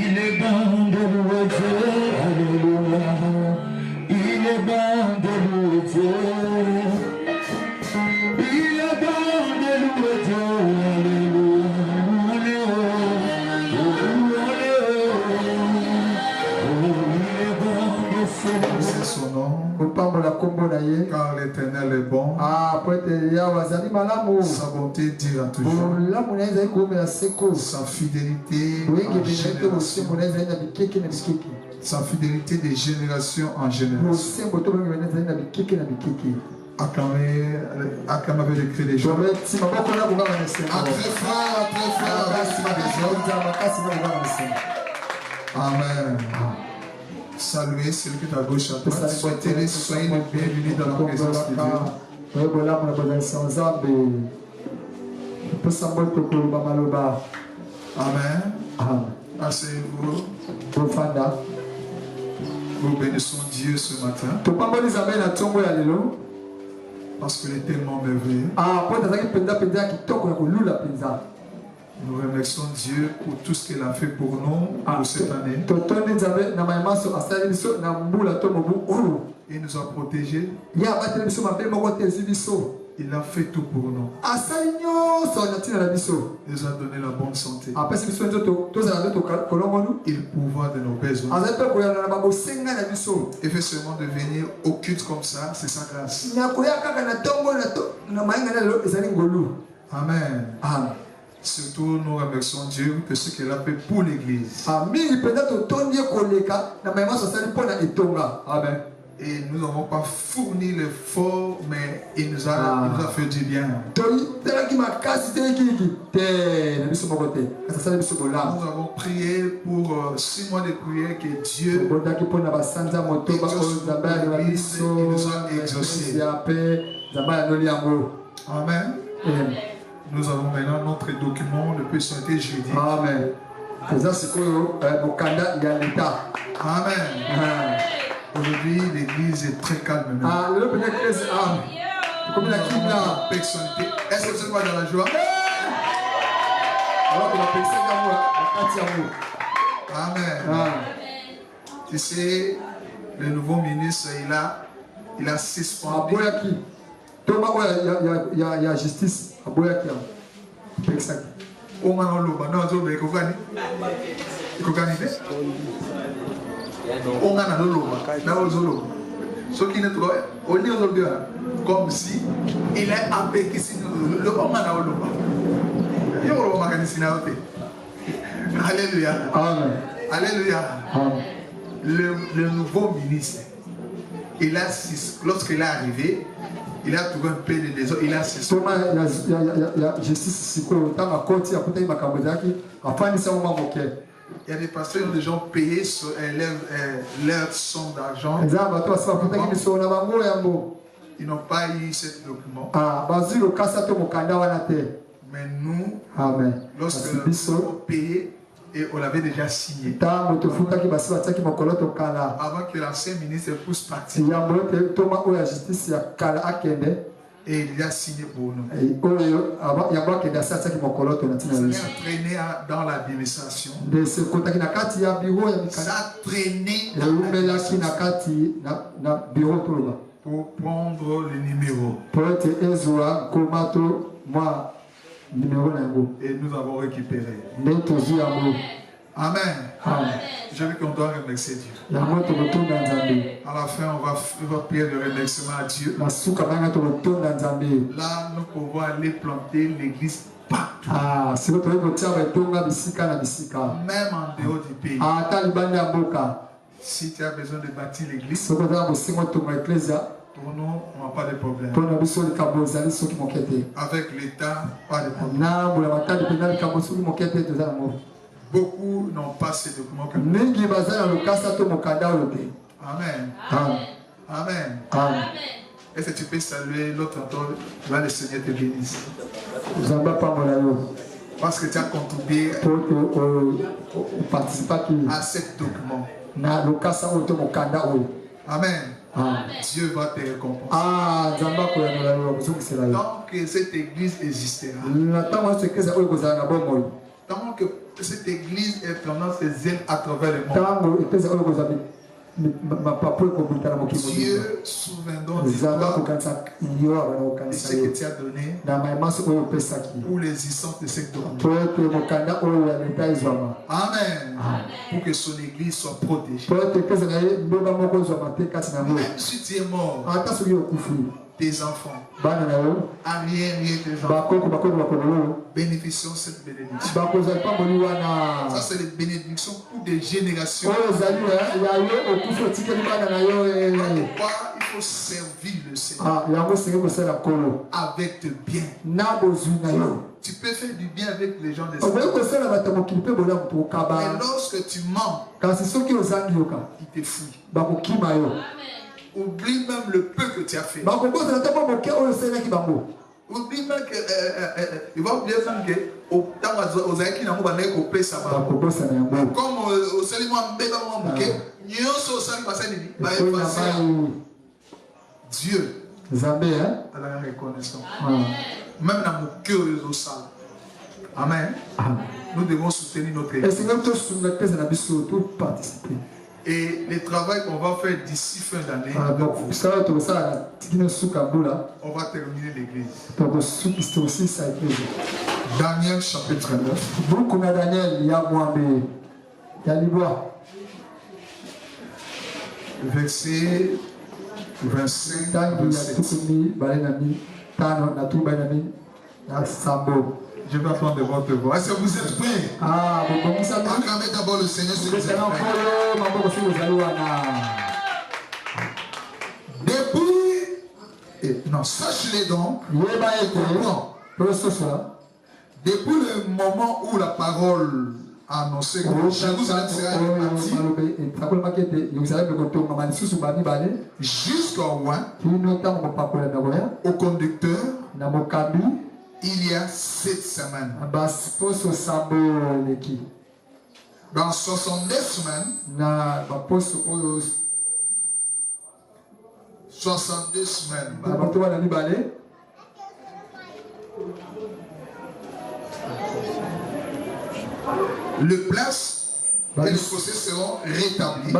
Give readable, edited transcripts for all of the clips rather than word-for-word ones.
Il est bon de louer Dieu, alléluia. Il est bon de louer Dieu. Il est bon de louer Dieu, alléluia. C'est son nom. Car l'Éternel est bon. Sa bonté dira toujours. Sa fidélité en génération. Sa fidélité de génération en génération. Acclamez avec les cris des gens. Très fort, très fort. Amen. Saluez celui qui est à gauche à droite. Soyez les bienvenus dans la présence de Dieu. Amen. Asseyez-vous. Nous bénissons Dieu ce matin. Parce qu'il est tellement merveilleux. Nous remercions Dieu pour tout ce qu'il a fait pour nous pour cette année. Il nous a protégés. Il a fait tout pour nous. Il nous a donné la bonne santé. Il pourvoit de nos besoins. Il fait seulement de venir au culte comme ça, c'est sa grâce. Amen. Surtout, nous remercions Dieu de ce qu'il a fait pour l'Église. Amen. Et nous n'avons pas fourni l'effort, mais il nous a fait du bien. Nous avons prié pour 6 mois de prière que Dieu il nous a exaucé. Amen. Nous avons maintenant notre document, le peut sortir jeudi. Amen. Amen. Aujourd'hui, l'église est très calme. Est-ce que c'est pas dans la joie? Amen. Tu sais, le nouveau ministre, il a suspendu. Il y a justice. Comme si il est avec ici le Alléluia. Amen. Alléluia. Amen. Le nouveau ministre, lorsqu'il est arrivé, il a trouvé un peu de désordre, il a cessé. Il y a des pasteurs qui ont déjà payé leur somme d'argent. Ils n'ont pas eu ce document. Mais nous, lorsque nous avons payé, et on l'avait déjà signé. Avant que l'ancien ministre puisse partir. Et il a signé pour nous. Ça a traîné dans l'administration. Ça a traîné pour prendre le numéro. Et nous avons récupéré. Amen. Amen. Je veux qu'on doit remercier Dieu. À la fin, on va prier de remerciement à Dieu. Là, nous pouvons aller planter l'église partout. Même en dehors du pays. Si tu as besoin de bâtir l'église, pour nous, on n'a pas de problème. Avec l'État, pas de problème. Beaucoup n'ont pas ces documents que nous. Amen. Amen. Amen. Amen. Est-ce que tu peux saluer l'autre auteur? Le Seigneur te bénisse. Parce que tu as contribué à ce document. Amen. Dieu va te récompenser. Tant que cette église existera, tant que cette église étendant ses ailes à travers le monde. Dieu, souviens-toi de ce que tu as donné pour l'existence de cette donne. Amen. Pour que son église soit protégée. Même si tu es mort, tes enfants, arrière tes enfants, bénéficient de cette bénédiction. Ça, c'est les bénédictions pour des générations. Pourquoi il faut servir le Seigneur avec de bien. Tu peux faire du bien avec les gens des autres. Mais lorsque tu mens, il te fouille. Oublie même le peu que tu as fait. Oublie même que il va oublier même que aux aïkis n'a pas au paix ça va. Comme au Salimo Mbeba Mouké, Nyoso Salimo Salimi, Dieu a la reconnaissance. Même dans mon cœur au sale. Amen. Nous devons soutenir notre église. Et le travail qu'on va faire d'ici fin d'année, on va terminer l'église. Daniel chapitre 9. Verset 25 à 27. Je vais attendre votre voix. Est-ce que vous êtes prêts? Acclamez d'abord le Seigneur si vous êtes prêts. Depuis, non, sache-les donc, depuis le moment où la parole a annoncé que Jérusalem sera répartie, jusqu'au roi, au conducteur, il y a 7 semaines. Dans 62 semaines, 62 semaines, le place et le fossé seront rétablis.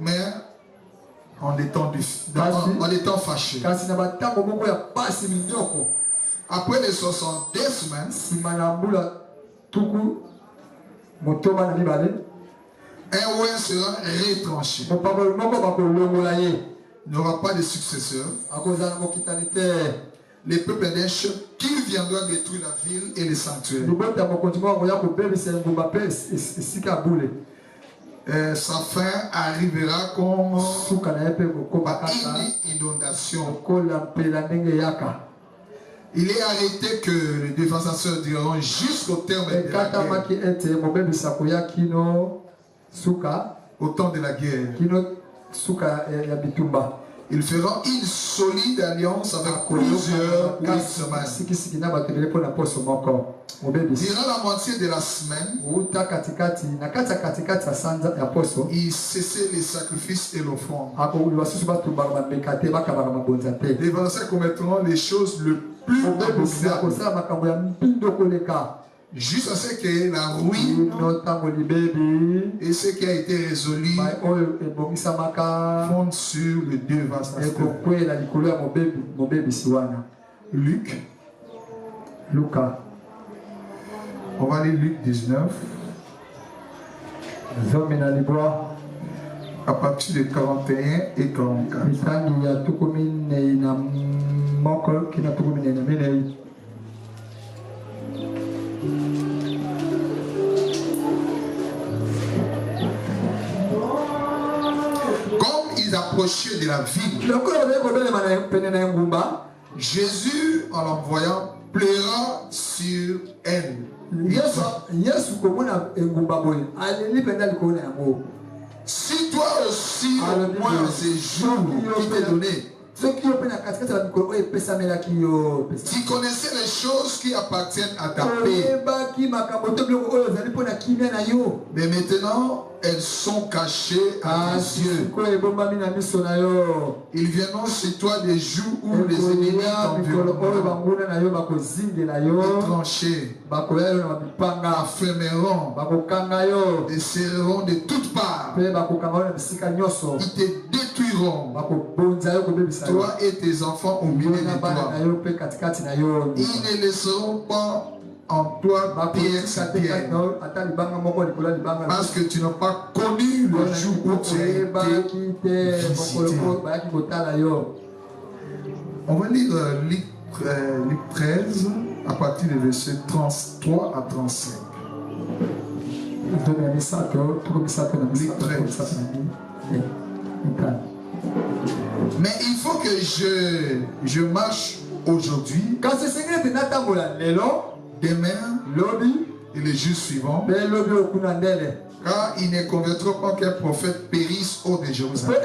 Mais en étant fâché. Après les 62 semaines, un roi sera retranché. Il n'y aura pas de successeur. Les peuples d'un chef qui viendra détruire la ville et les sanctuaires. Sa fin arrivera comme une inondation. Il est arrêté que les dévastateurs diront jusqu'au terme de la guerre. Au temps de la guerre. Ils feront une solide alliance avec plusieurs semaines. Durant la moitié de la semaine, ils cessaient les sacrifices et l'offrande. Les versets commettront les choses le plus abominables, jusqu'à ce que la ruine et ce qui a été résolu fondent sur le dévastateur. Luc. On va lire Luc 19. À partir de 41 et 44. Comme ils approchaient de la ville, Jésus, en l'envoyant, pleura sur elle. Si toi aussi, au moins ces jours qui t'est donné, tu connaissais les choses qui appartiennent à ta paix. Mais maintenant, elles sont cachées à tes yeux. Ils viendront chez toi des jours où les ennemis t'environnent. Tranchés, affermeront, et serreront de toutes parts. Ils te détruiront, toi et tes enfants au milieu de toi. Ils ne laisseront pas en toi pierre sur pierre, parce que tu n'as pas connu le jour où tu as été visité. On va lire Luc 13 à partir des versets 33 à 35. Luc 13. Mais il faut que je marche aujourd'hui, demain et les jours suivants, car il ne conviendra pas qu'un prophète périsse hors de Jérusalem.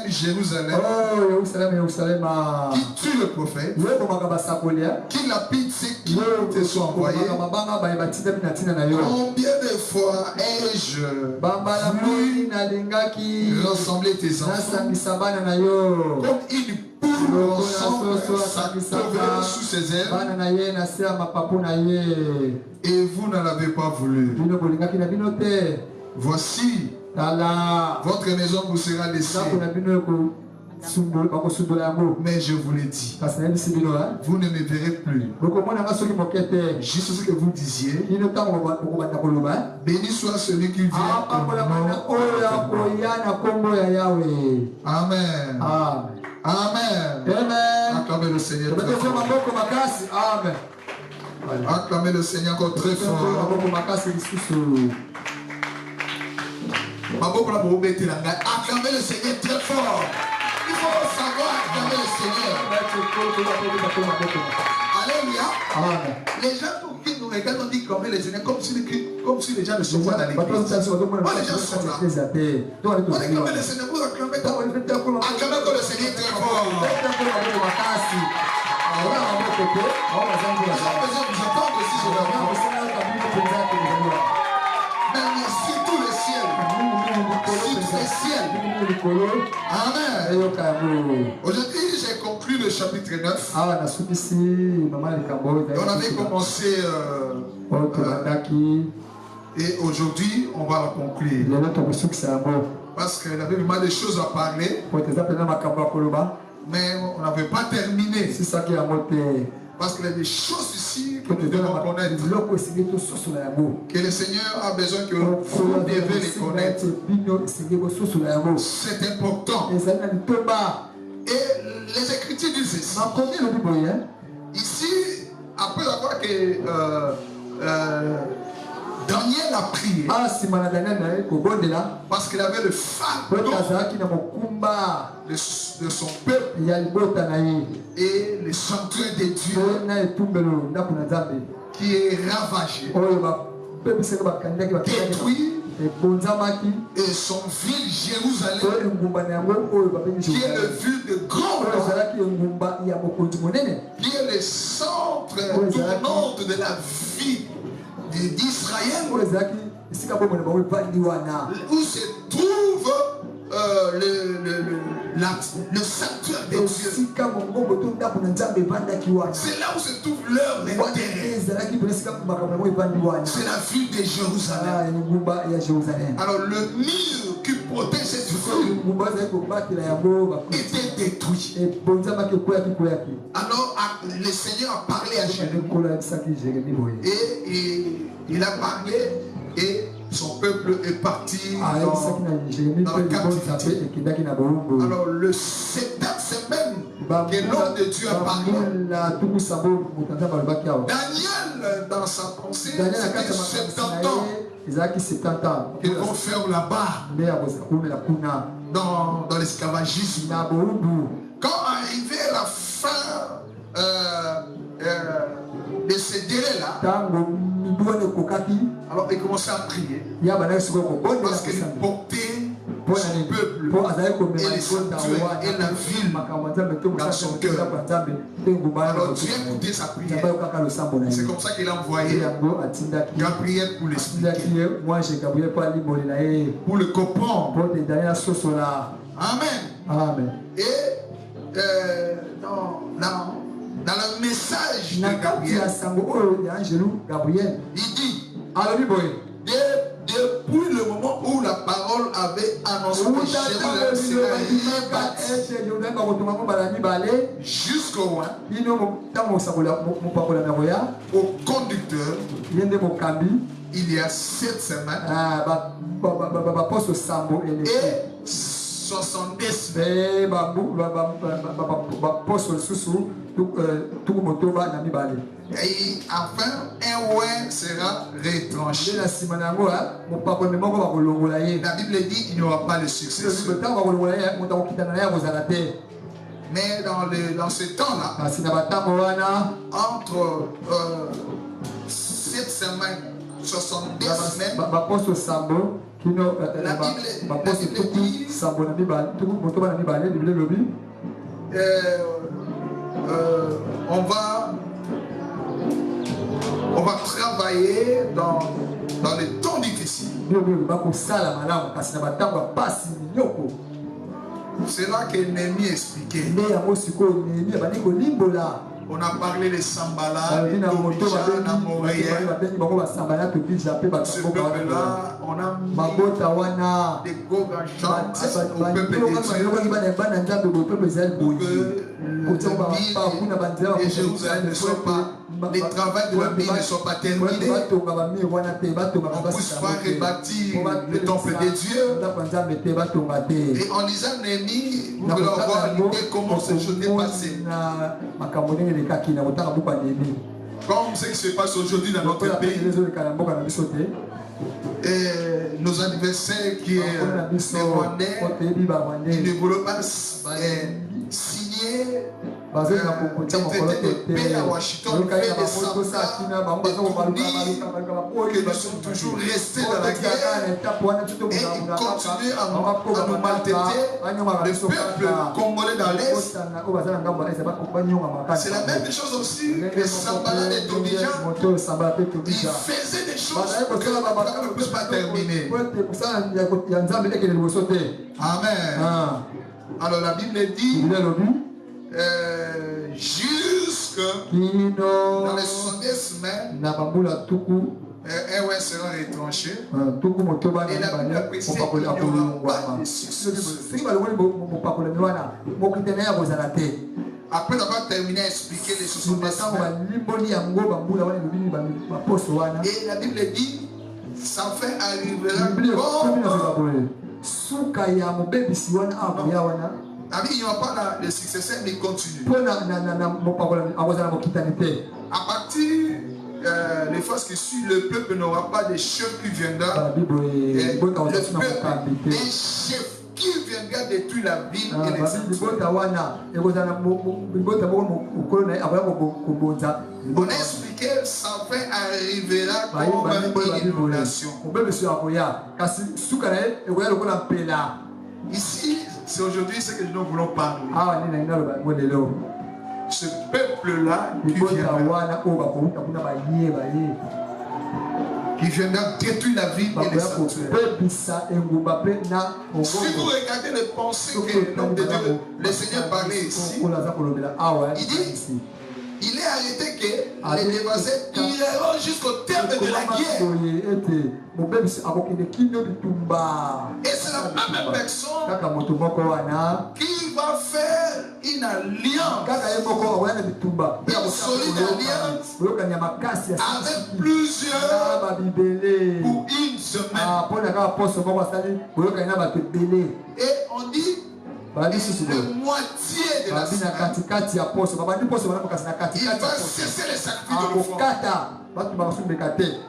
Jérusalem, qui tue le prophète, qui lapide ceux qui te sont envoyés. Combien de fois ai-je voulu rassembler tes enfants comme une poule rassemble sa couverture sous ses ailes, et vous n'en avez pas voulu. Voici, votre maison vous sera laissée. Mais je vous l'ai dit, vous ne me verrez plus. Juste ce que vous disiez, béni soit celui qui vient au nom. Amen. Amen. Acclamez le Seigneur très fort. Acclamez le Seigneur encore très fort. Acclamez le Seigneur très fort. Il faut savoir acclamer le Seigneur. Alléluia. Les gens qui nous regardent ont dit acclamer le Seigneur comme si les gens ne sont pas dans l'église. Les gens sont là. On acclame le Seigneur pour acclamer. Acclamez le Seigneur très fort. Nous avons besoin de vous entendre aussi sur la mais surtout le ciel. Surtout le ciel. Amen. Aujourd'hui, j'ai conclu le chapitre 9. On avait commencé et aujourd'hui, on va le conclure. Parce qu'il avait vraiment des choses à parler. Mais on n'avait pas terminé. Parce qu'il y a des choses ici que nous devons connaître. Que le Seigneur a besoin que vous devez les connaître. C'est important. Et les Écritures disent ceci. Ici, après avoir que Daniel a prié, parce qu'il avait le fardeau de son peuple et le sanctuaire de Dieu qui est ravagé, détruit, et son ville Jérusalem qui est le ville de grand roi, qui est le centre tournant de la vie d'Israël, où se trouve le sanctuaire de Dieu. C'est là où se trouve leur intérêt. C'est la ville de Jérusalem. Alors le mur qui protège cette ville était détruit. Alors le Seigneur a parlé à Jérémie. Et il a parlé et son peuple est parti dans la captivité. Alors cette semaine que l'homme de Dieu a parlé, Daniel dans sa pensée, c'était 70 ans qu'ils vont faire là-bas dans l'esclavagisme. Quand arrivait la fin de ces délais-là, alors il commençait à prier parce qu'il portait son peuple et les sanctuaires et la ville dans son cœur. Alors tu as écouté sa prière. C'est comme ça qu'il a envoyé Gabriel pour l'expliquer, pour le comprendre. Amen. Amen. Et dans le message de Gabriel, il dit, depuis le moment où la parole avait annoncé que Jérusalem serait rebâtie jusqu'au roi, au conducteur, il y a 7 semaines et 70 semaines. Et enfin, un ouin sera retranché. La Bible dit qu'il n'y aura pas de succès. Mais dans ce temps-là, entre 7 semaines, 70 semaines, la Bible dit on va travailler dans les temps difficiles. C'est là que Néhémie expliquait. On a parlé de Sambala, de Tobija, d'Amoréen. Ce peuple-là, on a mis des Gogachans au peuple de Dieu. Et Jérusalem ne soit pas, les travaux de la ville ne sont pas terminés. On puisse pas rebâtir le temple de Dieu. Et en lisant Néhémie, nous allons voir l'idée comment ces choses sont passées. Comme ce qui se passe aujourd'hui dans notre pays. Et nos adversaires qui est les Rwandais, ils ne veulent pas signer des paix à Washington, faire des semblants de tournis, que nous sommes toujours restés dans la guerre et ils continuent à nous maltraiter. Le peuple congolais dans l'Est, c'est la même chose aussi. Les Sambala et Tobija, ils faisaient des choses que le peuple ne puisse pas terminer. Amen. Alors la Bible dit jusque dans les 70 semaines, un ouin sera retranché. Et la Bible a précisé qu'il n'y aura pas de succès. Après avoir terminé à expliquer les 70 semaines, et la Bible dit, sa fin arrivera comme il n'y aura pas de successeur, mais continue. À partir des phases qui suivent, le peuple n'aura pas de chef qui viendra. Le peuple, des chefs qui viendra détruire la ville et les sanctuaires. On a expliqué sa fin arrivera comme une inondation. Ici, c'est aujourd'hui ce que nous voulons parler. Ce peuple-là qui viendra détruire la ville et les sanctuaires. Si vous regardez les pensées que l'homme de Dieu, le Seigneur parlait ici, il dit, il est arrêté que les dévastés iront jusqu'au terme de la guerre. Et c'est la même personne qui va faire une alliance, une solide alliance avec plusieurs pour une semaine. Et on dit la moitié de la semaine, il va cesser les sacrifices de l'offrande.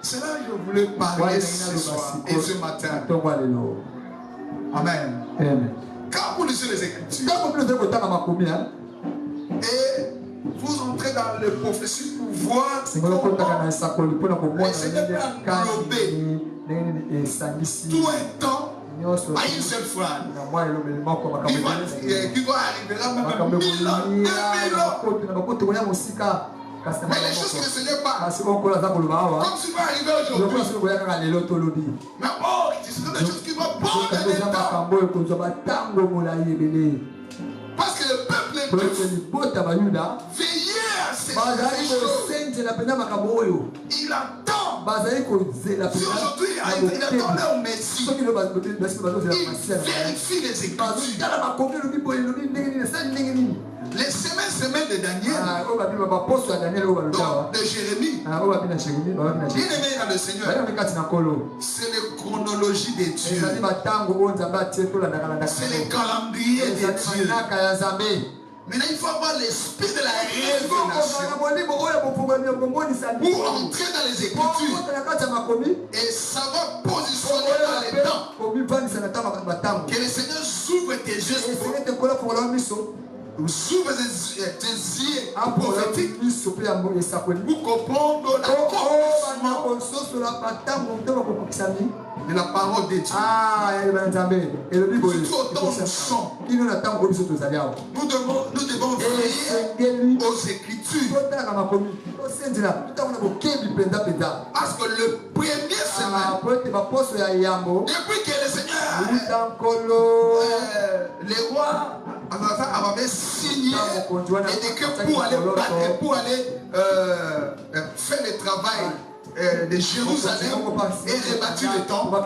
C'est là que je voulais parler ce soir et ce matin. Amen. Quand vous lisez les Écritures et vous entrez dans le prophétie pour voir comment le Seigneur a englobé tout un temps à une seule phrase qui va arriver là même 1000 ans, 2000 ans. Mais les choses que le Seigneur parle, comme si va arriver aujourd'hui. Mais oh, ce sont des choses qui vont prendre des temps. Parce que le peuple veillait à ces choses. Il attend. Si aujourd'hui il attend leur Messie, il vérifie les Écritures. Les semaines de Daniel, donc de Jérémie, bien aimé dans le Seigneur, c'est la chronologie des dieux, c'est le calendrier des dieux. Maintenant, il faut avoir l'esprit de la révélation pour entrer dans les Écritures et savoir positionner dans les temps. Que le Seigneur s'ouvre tes yeux. S'ouvre tes yeux prophétiques pour comprendre de la parole de Dieu. Nous devons veiller aux Écritures. Parce que le premier semaine, depuis que le Seigneur, les rois avaient signé et décret pour aller battre, pour aller faire le travail de Jérusalem et rebâtir le temple.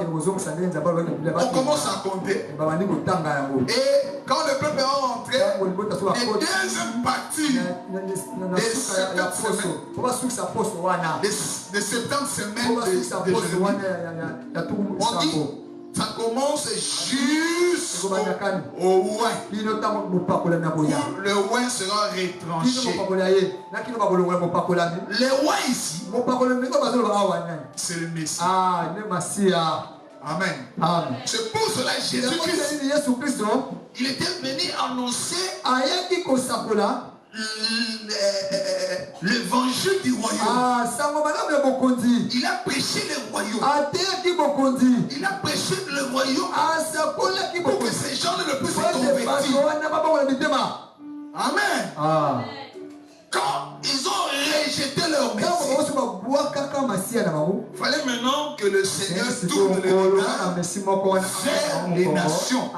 On commence à compter. Et quand le peuple est rentré, les deuxième partie des 70 semaines de Jérusalem, on dit ça commence jusqu'au ouin. Le ouin sera retranché. Le ouin ici, c'est le Messie. Amen. C'est pour cela que Jésus-Christ, il était venu annoncer l'évangile du royaume. Il a prêché le royaume. Il a prêché le royaume pour que ces gens ne puissent se convertir. Amen. Quand ils ont rejeté leur Messie, il fallait maintenant que le Seigneur tourne le regard vers les nations.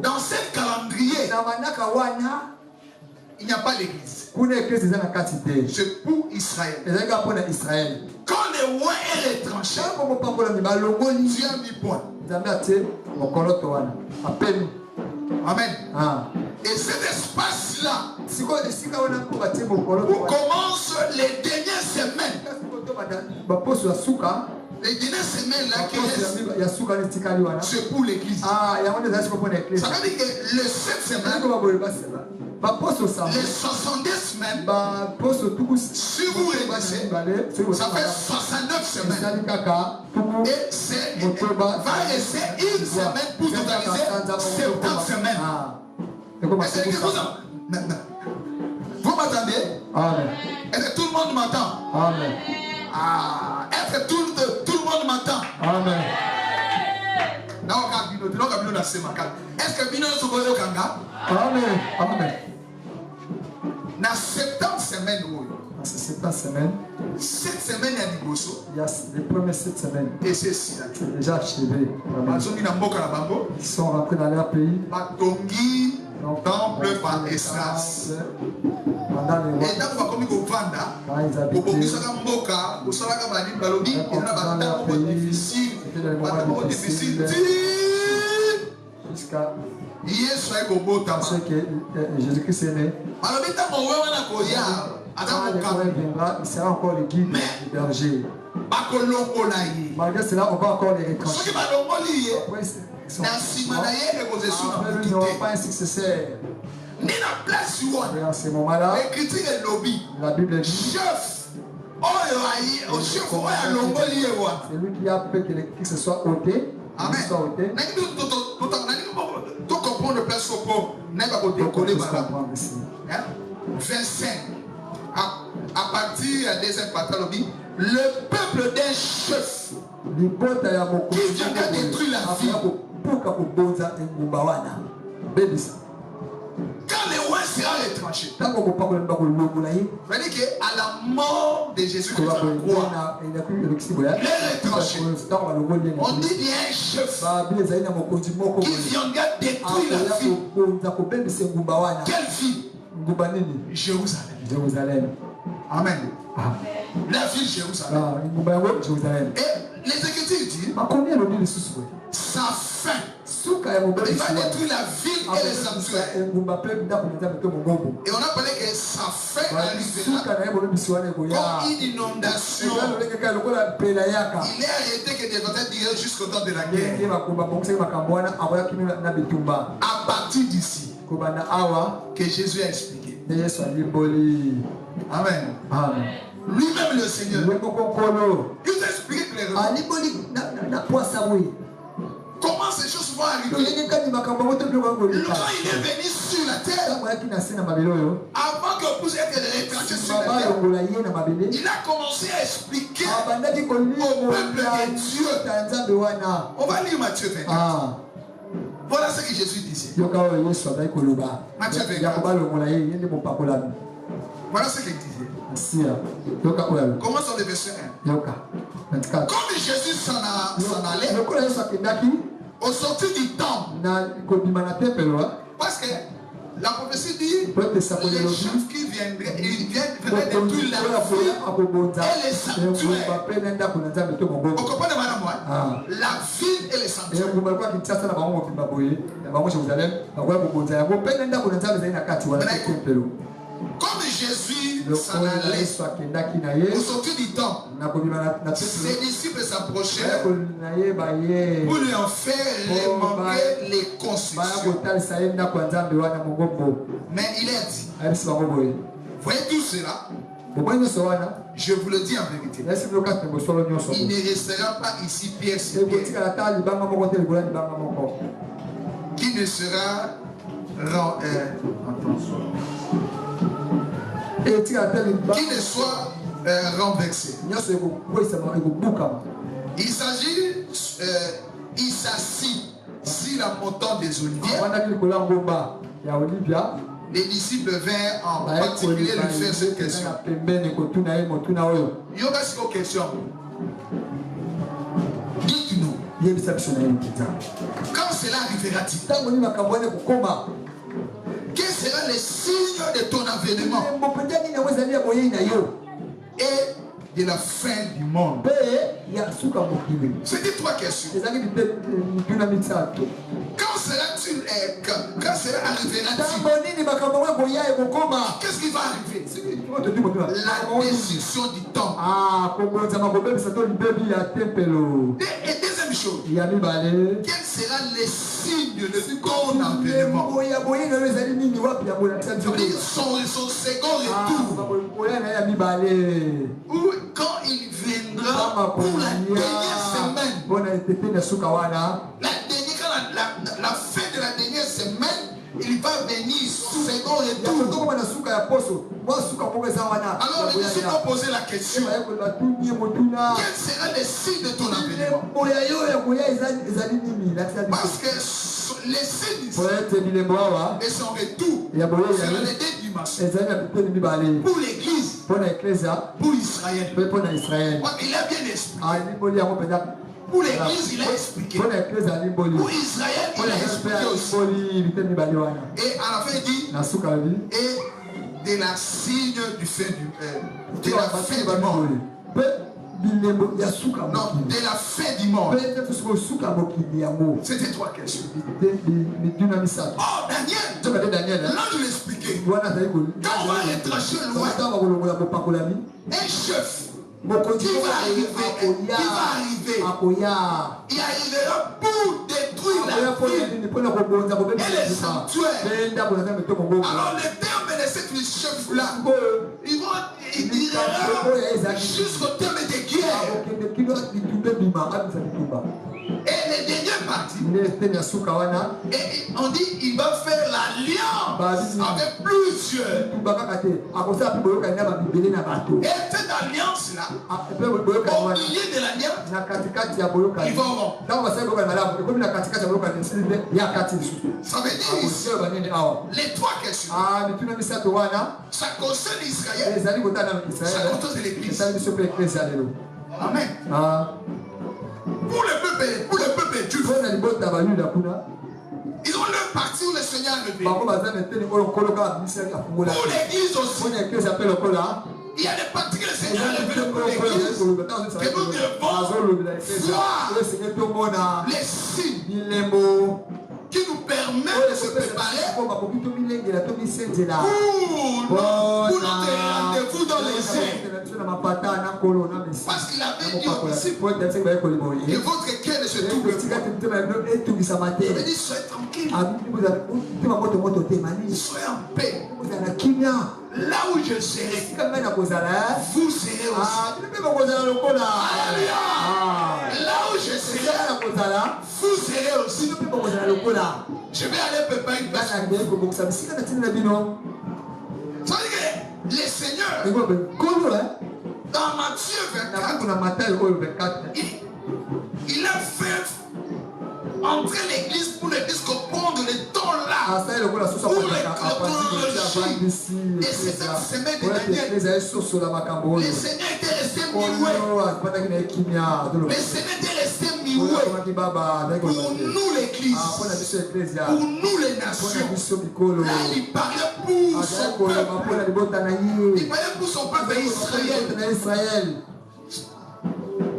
Dans ce calendrier, il n'y a pas l'église. C'est pour Israël. Quand le roi est retranché, Dieu a mis point. Amen. Et cet espace-là, où commencent les dernières semaines, les dernières semaines là qui restent, c'est pour l'église. Ça veut dire que le 7 semaines, les 70 semaines, si vous révisez, ça fait 69 semaines. Et c'est va rester une semaine pour totaliser 70 semaines. Est-ce que vous m'entendez? Est-ce que tout le monde m'entend? Amen. Est-ce que tout le monde m'entend? Amen. Est-ce que Bino est au Kanga? Amen. Amen. Dans 70 semaines, cette semaine, il y a les premières 7 semaines. Et c'est ici. C'est déjà achevé. Ils sont rentrés dans leur pays. Temple par Esdras. Et dans le jusqu'à ce que Jésus-Christ est né. Il sera encore le guide, le berger. Malgré cela, on va encore les retrancher. Après, nous n'aurons pas un successeur. Et en ce moment-là, la Bible dit c'est lui qui a fait que l'église soit ôté. Amen. Tout comprendre le place au 25. À partir des deuxième partie, le peuple d'un chef qui viendra détruire la ville. Quand le roi sera retranché, c'est-à-dire qu'à la mort de Jésus Christ, il est retranché. On dit qu'il y a un chef qui viendra détruire la ville. Quelle ville? Jérusalem. Amen. La ville Jérusalem. Et les Écritures disent sa fin. Il va détruire la ville et les sanctuaires. Et on a parlé que sa fin arrivera comme une inondation. Il est arrêté que des batailles durent jusqu'au temps de la guerre. À partir d'ici, que Jésus a expliqué. Amen. Lui-même le Seigneur. Il nous a expliqué clairement comment ces choses vont arriver. Quand il est venu sur la terre, avant que vous êtes retranché sur la terre, il a commencé à expliquer au peuple de Dieu. On va lire Matthieu 24. Voilà ce que Jésus disait. Matthieu 24. Voilà ce qu'il disait. Commençons le verset 1. Comme Jésus s'en allait, au sortir du temple, parce que la prophétie dit les chefs qui viendraient, ils viendraient détruire la ville et les sanctuaires. Vous comprenez, madame? La ville et les sanctuaires. Comme Jésus s'en allait au sortir du temps, ses disciples s'approchaient pour lui en faire remarquer les constructions. Mais il a dit, voyez tout cela, je vous le dis en vérité, il ne restera pas ici pierre sur pierre qui ne sera qui ne soit renversé. Il s'assit sur la montagne des Oliviers. Les disciples vinrent en particulier lui faire cette question. Il y aura cette question. Dites-nous, quand cela arrivera-t-il? Quel sera le signe de ton avènement et de la fin du monde? C'est trois questions. Quand cela arrivera-t-il? Qu'est-ce qui va arriver? La destruction du temple. Et deuxième chose, quel sera le signe de ton avènement? Son second retour. Ou quand il viendra pour la dernière semaine. La fin de la dernière semaine, il va venir son second retour. Alors les disciples ont posé la question. Quel sera le signe de ton avènement? Parce que les signes et son retour sera les deux dimensions. Pour l'église, pour Israël. Il a bien expliqué. Pour l'église, il a expliqué. Pour Israël, il a expliqué aussi. Et à la fin, il dit, et de la signe du fin de la fin du monde. Non, de la fin du monde. C'était trois questions. Oh, Daniel, là je l'expliquais. Quand on va retrancher loin, un chef qui va arriver, il arrivera pour détruire la ville et les sanctuaires. Alors le terme de ce chef-là, il ira jusqu'au terme de guerre. Et les dernières parties, et on dit il va faire l'alliance avec plusieurs. Et cette alliance-là, au milieu de l'alliance, ils vont rompre. Ça veut dire les trois questions. Ça concerne Israël, ça concerne l'église. Amen. Pour le peuple juif, ils ont leur partie où le Seigneur a levé. Pour l'église aussi, il y a des parties que le Seigneur a levé pour l'église. Que nous devons voir les signes qui nous permettent de se préparer pour notre rendez-vous dans les airs. Parce qu'il avait dit aux disciples que votre cœur ne se trouble pas. Il avait dit soyez tranquille, soyez en paix. Là où je serai, vous serez aussi. Alléluia. Là où je serai, vous serez aussi. Je vais aller préparer une place. Ça veut dire que les seigneurs, dans Matthieu 24, il a fait entrer l'église pour l'église comprendre le temps là. Pour les chronologies. Et c'est cette semaine dernière. Les seigneurs étaient restés muets. Les seigneurs étaient restés muets. Pour nous l'église. Pour nous les nations. Là il parlait pour son peuple. Il parlait pour son peuple Israël.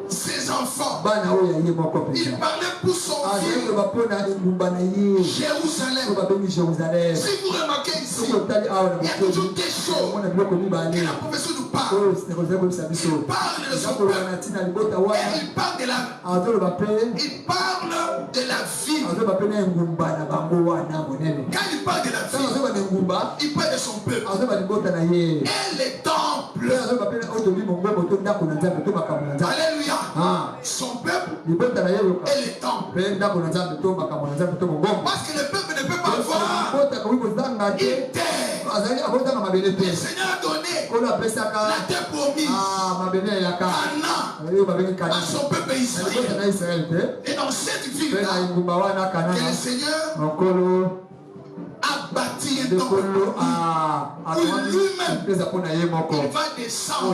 Ses enfants. Il parlait pour son ville. Jérusalem. Si vous remarquez ici, il y a toujours des choses que la prophétie nous parle. Il parle de son peuple. Et il parle de la ville. Quand il parle de la ville, il parle de son peuple. Et les temples. Alléluia. Son peuple et les temples. Parce que le peuple ne peut pas voir une terre. Le Seigneur a donné la terre promise à son peuple Israël. Et dans cette ville-là, que le Seigneur a bâti un temple pour lui-même. Il va descendre.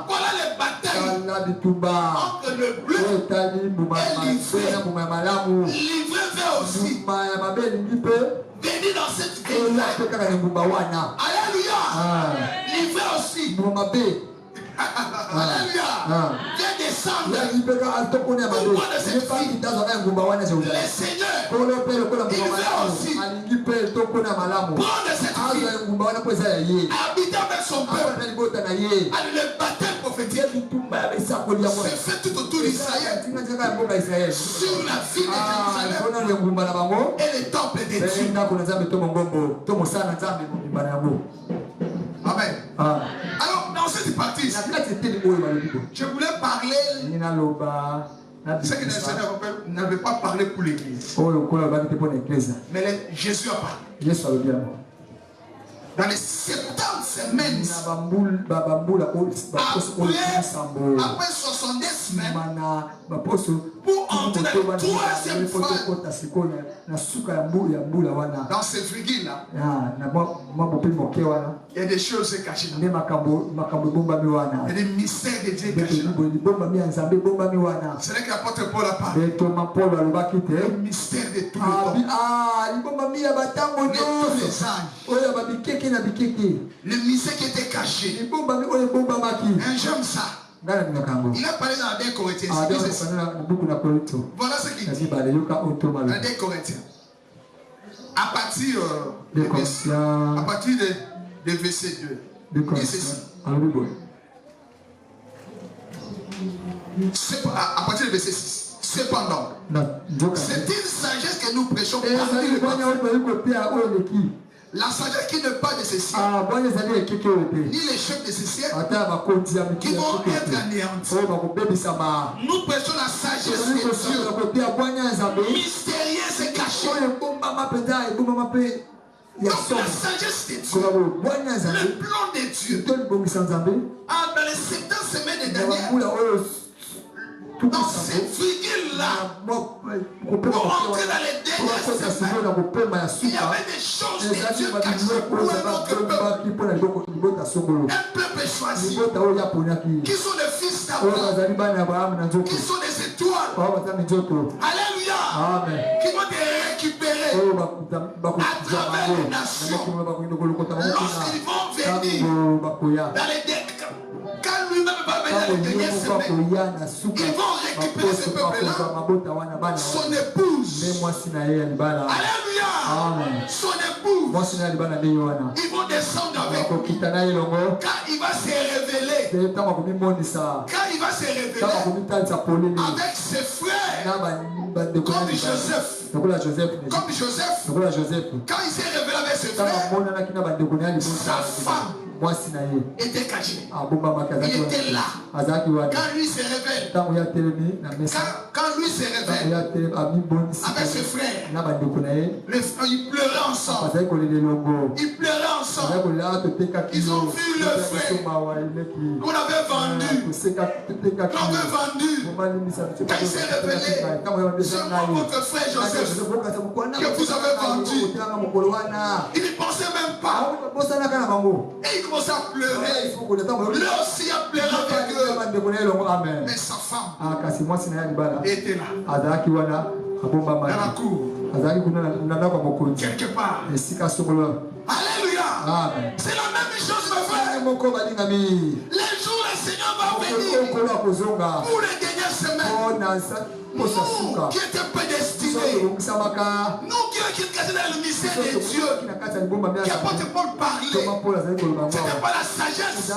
Voilà les batailles entre le bleu et l'ivraie vers aussi. Venez dans cette ville. Alléluia. L'ivraie aussi. Alléluia. Viens descendre. Pourquoi de cette ville? Les seigneurs, il veut aussi prendre cette ville, habiter avec son peuple, à le baptême prophétique. C'est fait tout autour d'Israël, sur la ville de Jérusalem et les temples de Dieu. Amen. Alors, dans cette partie, je voulais parler. Ce que le Seigneur n'avait pas parlé pour l'église. Mais Jésus a parlé. Dans les 70 semaines, après 70 semaines, pour entrer dans la troisième phase, dans ces virgules-là, il y a des choses cachées. Il y a des mystères de Dieu cachés. C'est là que l'apôtre Paul a parlé. Le mystère de tout le temps. De tous les âges. Le mystère qui était caché. J'aime ça. Il a parlé dans la 2 Corinthiens. Voilà ce qu'il dit. Dans la 2 Corinthiens. À partir de verset 2. Et ceci. À partir de verset 6. Cependant, c'est une sagesse que nous prêchons parmi les La sagesse qui n'est pas de ces siècles, ni les chefs de ces siècles, qui vont être anéantis. Nous prêchons la sagesse de Dieu, mystérieuse et cachée. Donc la sagesse de Dieu, le plan de Dieu. Dans les 7 semaines de Daniel, dans cette virgule-là, pour entrer dans les dernières semaines, il y avait des choses de Dieu cachées pour un autre peuple. Un peuple choisi, qui sont les fils d'Abraham, qui sont des étoiles. Alléluia. Qui vont te récupérer à travers les nations. Lorsqu'ils vont venir dans les derniers, quand lui-même va venir dans les dernières semaines, ils vont récupérer ce peuple-là, son épouse. Alléluia. Son épouse. Ils vont descendre avec lui. Quand il va se révéler, quand il va se révéler avec ses frères, comme Joseph. Comme Joseph, quand il s'est révélé avec ses frères, sa femme était cachée. Il était là. Quand lui se révèle, quand lui se révèle avec ses frères, ils pleuraient ensemble. Ils pleuraient ensemble. Ils ont vu le frère qu'on avait vendu. Quand il s'est révélé, c'est moi votre frère Joseph que vous avez vendu. Il ne pensait même pas. Et il commençait à pleurer. Lui aussi a pleuré avec eux. Mais sa femme était là. Dans la cour. Quelque part. Alléluia. C'est la même chose, ma frère. Les jours, le Seigneur va venir pour les dernières semaines. Nous qui étions prédestinés, nous qui étions cachés dans le mystère de Dieu, qui apporte Paul parler, ce n'était pas la sagesse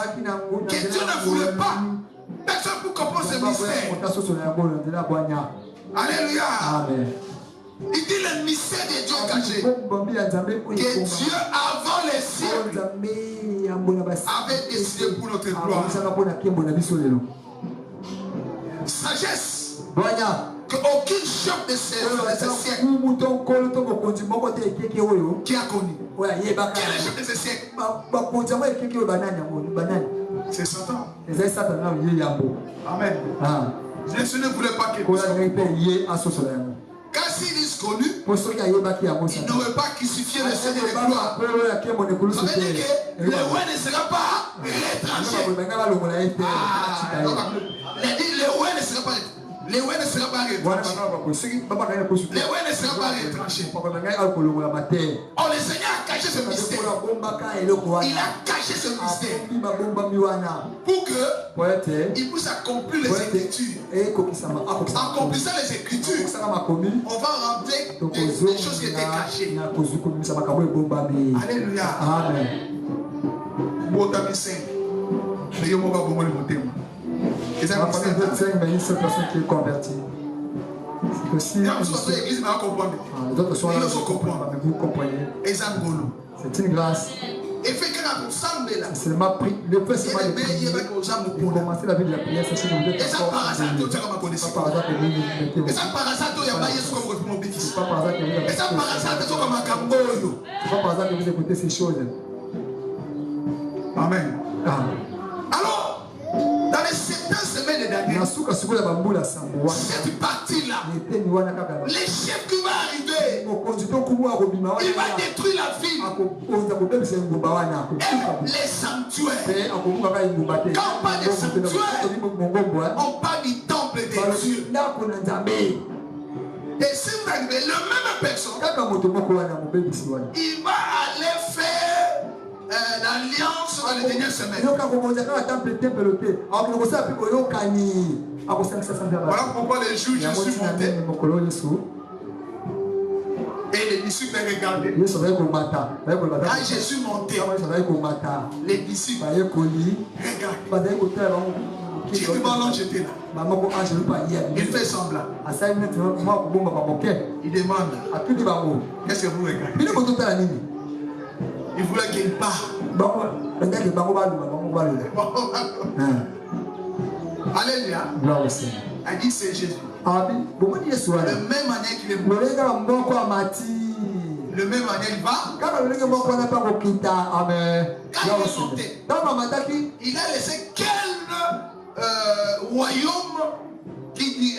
que Dieu ne voulait pas. Personne pour comprendre ce mystère. Alléluia. Il dit le mystère de Dieu caché. Que Dieu avant les siècles avait décidé pour notre gloire. Sagesse. Que aucun chef de ces siècles qui a connu. Quel est le chef de ces siècles? C'est Satan. Amen. Jésus ne voulait pas que quand s'ils disent connu, ils n'auraient pas crucifié le Seigneur de gloire. Ça veut dire que le roi ne sera pas retranché. Le roi ne sera pas retranché. Les ouais ne sera pas retranché. Les ouais ne sera pas retranché. Oh, le Seigneur a caché ce mystère. Il a caché ce mystère pour que il puisse accomplir les Écritures. En accomplissant les Écritures, on va rentrer des choses qui étaient cachées. Alléluia. Amen. C'est une personne qui est convertie. C'est aussi. Les autres sont là, mais vous comprenez. C'est une grâce. C'est seulement pris. Le fait seulement de prier. Pour commencer la vie de la prière, c'est ce que vous êtes encore. C'est pas par hasard que vous mettez. C'est pas par hasard que vous mettez. C'est pas par hasard que vous écoutez ces choses. Amen. Alors, dans les 7 semaines de Daniel, cette partie-là, les chefs qui vont arriver, il va détruire la ville, les sanctuaires. Quand on parle des sanctuaires, on parle du temple de Dieu. Et si vous arrivez, le même personne, il va aller faire l'alliance dans les dernières semaines. Voilà pourquoi les juges Jésus montaient. Et les disciples les regardaient. Quand Jésus montait, les disciples regardaient. L'ange était là. Il fait semblant. Il demande, qu'est-ce que vous regardez? Il voulait qu'il parte. Alléluia. Elle dit c'est Jésus. De même manière qu'il est mort. De même manière il va. Quand il est monté, il a laissé quel royaume qui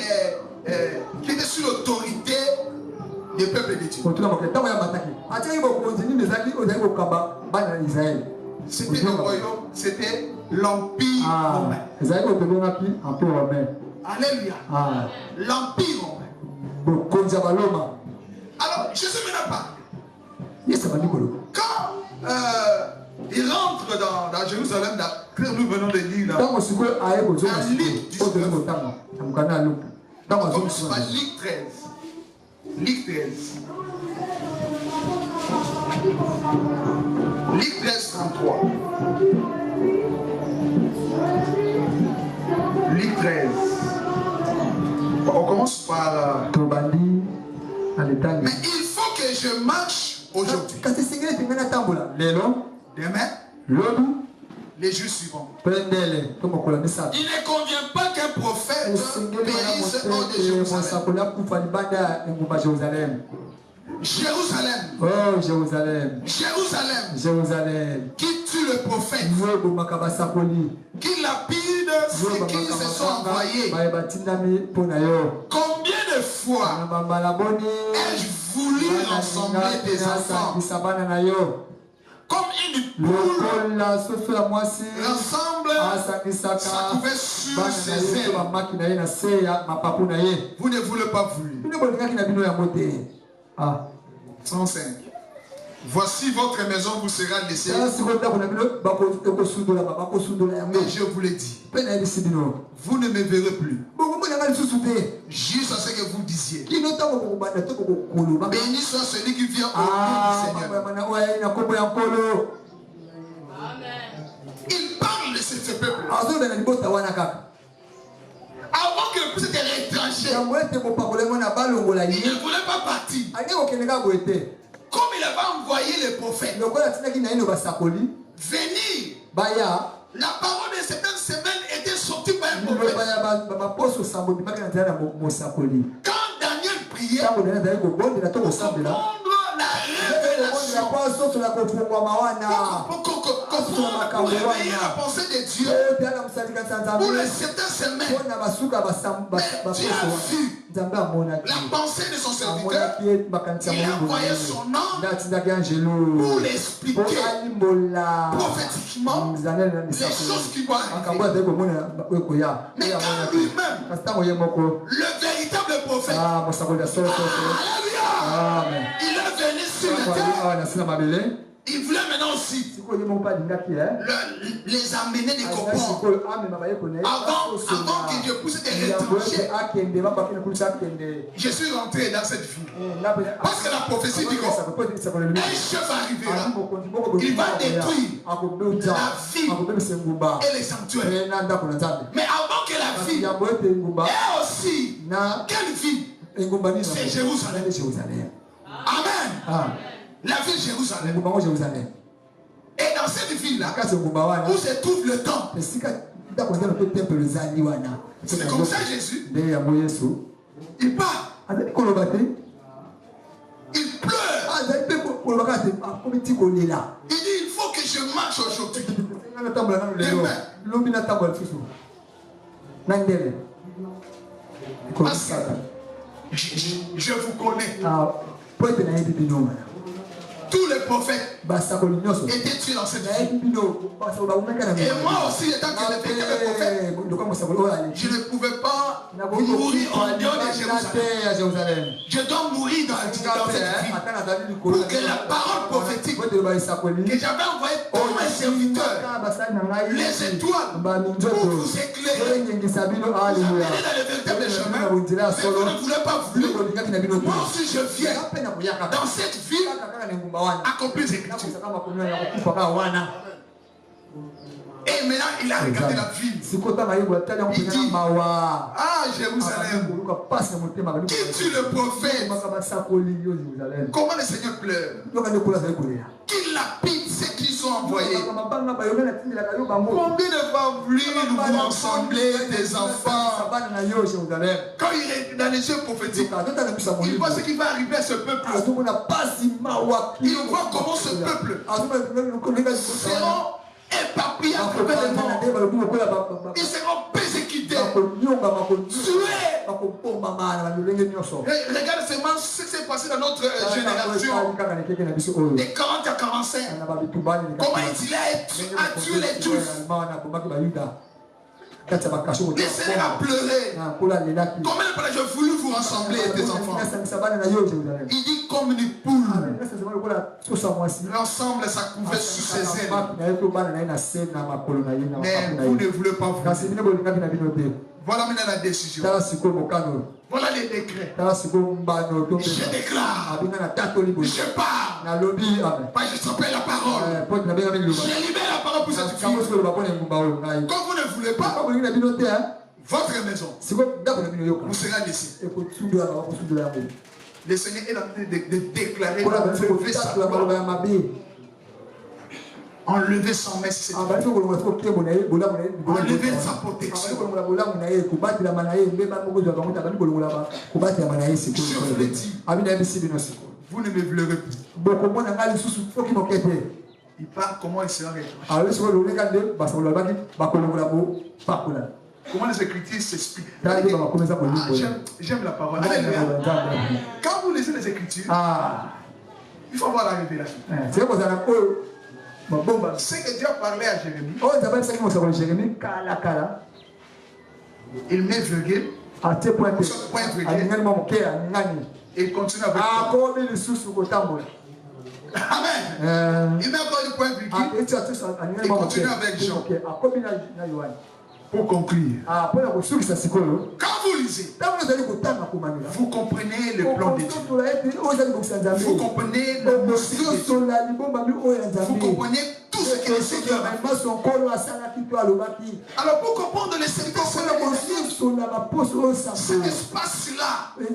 était sous l'autorité du peuple de Dieu. C'était le royaume, c'était l'empire romain. Alléluia. L'empire romain. Alors, Jésus maintenant parle. Quand il rentre dans Jérusalem, nous venons de lire là, un livre du on commence par Luc 13. Luc 13. Luc 13, 33. Luc 13. On commence par... Mais il faut que je marche aujourd'hui. Demain, les jours suivants. Il ne convient pas qu'un prophète périsse hors de Jérusalem. Jérusalem. Oh, Jérusalem. Jérusalem. Jérusalem. Qui tue le prophète. Qui lapide ceux qui se sont envoyés. Combien de fois ai-je voulu rassembler des enfants comme une poule rassemble sa couverture sur ses ailes. Vous ne voulez pas voulu. 105. Voici votre maison vous sera laissée. Mais je vous l'ai dit. Vous ne me verrez plus. Juste à ce que vous disiez. Béni soit celui qui vient au nom du Seigneur. Il parle de ce peuple. Avant que le peuple était retranché, il ne voulait pas partir. Comme il avait envoyé les prophètes venir, la parole de cette semaine était sortie par un prophète. Quand Daniel priait pour comprendre la révélation, pour réveiller la pensée de Dieu pour les 7 semaines, mais Dieu a vu la pensée de son serviteur. Il a envoyé son ange pour l'expliquer prophétiquement les choses qui vont arriver. Mais quand lui-même, le véritable prophète, il est venu sur la terre. Il voulait maintenant aussi les amener des copains. Avant que Dieu puisse les retrancher, je suis rentré dans cette vie. Parce que la prophétie dit qu'un chef arrivera. Il va détruire la ville et les sanctuaires. Mais avant que la ville ait aussi, quelle ville? C'est Jérusalem. Amen. La ville Jérusalem. Et dans cette ville-là, où se trouve le temple, c'est comme ça Jésus. Il part. Il pleure. Il dit il faut que je marche aujourd'hui. Parce que je vous connais. Tous les prophètes étaient tués dans cette vie. Et moi aussi, étant que le prophète, je ne pouvais pas mourir en dehors de Jérusalem. Je dois mourir dans cette vie pour que la parole prophétique que j'avais envoyée pour mes serviteurs, les étoiles, pour vous éclairer, vous amener dans le véritable chemin, mais vous ne voulez pas vouloir. Moi aussi, je viens dans cette ville accomplir les Écritures. Et maintenant, il a regardé la ville. Il dit, ah, Jérusalem, qui tue le prophète? Comment le Seigneur pleure? Qui lapide sont envoyés. Combien de fois voulu-nous vous rassembler des enfants? Quand il est dans les yeux prophétiques, il voit ce qui va arriver à ce peuple. Il voit comment ce peuple seront éparpillés à travers le monde. Ils seront persécutés, tués. Regarde seulement ce qui s'est passé dans notre génération. De 40 à 45. Comment il a tué les Juifs. Le Seigneur a pleuré. Combien de fois j'ai voulu vous rassembler tes enfants? Il dit comme une poule. L'ensemble ça couvait sous ses ailes. Mais vous ne voulez pas vous. Voilà maintenant la décision. Voilà les décrets. Je déclare. Je pars. Je s'appelle la parole. Je libère la parole pour cette fille. Quand vous ne voulez pas, votre maison vous sera laissée. Le Seigneur est en train de déclarer enlever sa gloire. Enlever son messe. Enlever sa protection. Je vous l'ai dit. Vous ne me pleurez plus. Il parle comment il sera retranché. Comment les Écritures s'expliquent. J'aime la parole. Quand vous lisez les Écritures, il faut avoir la révélation. Ce que Dieu a parlé à Jérémie, il met virgule, point virgule, et il continue avec toi. Amen. Il met encore le point virgule, et il continue avec Jean. Pour conclure, quand vous lisez, vous comprenez le plan de Dieu. Vous comprenez le mystère de Dieu. Vous comprenez tout ce que le Seigneur a fait. Alors pour comprendre le Seigneur, cet espace-là, le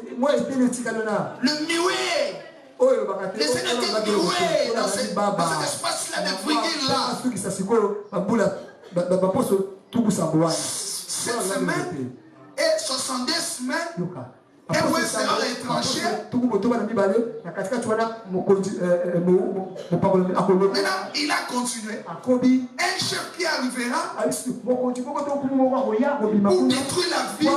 muet, le Seigneur était muet dans cet espace-là, de virgule-là. Cette semaine et 70 semaines, et où il sera l'étranger. Maintenant, il a continué. Un chef qui arrivera pour détruire la vie et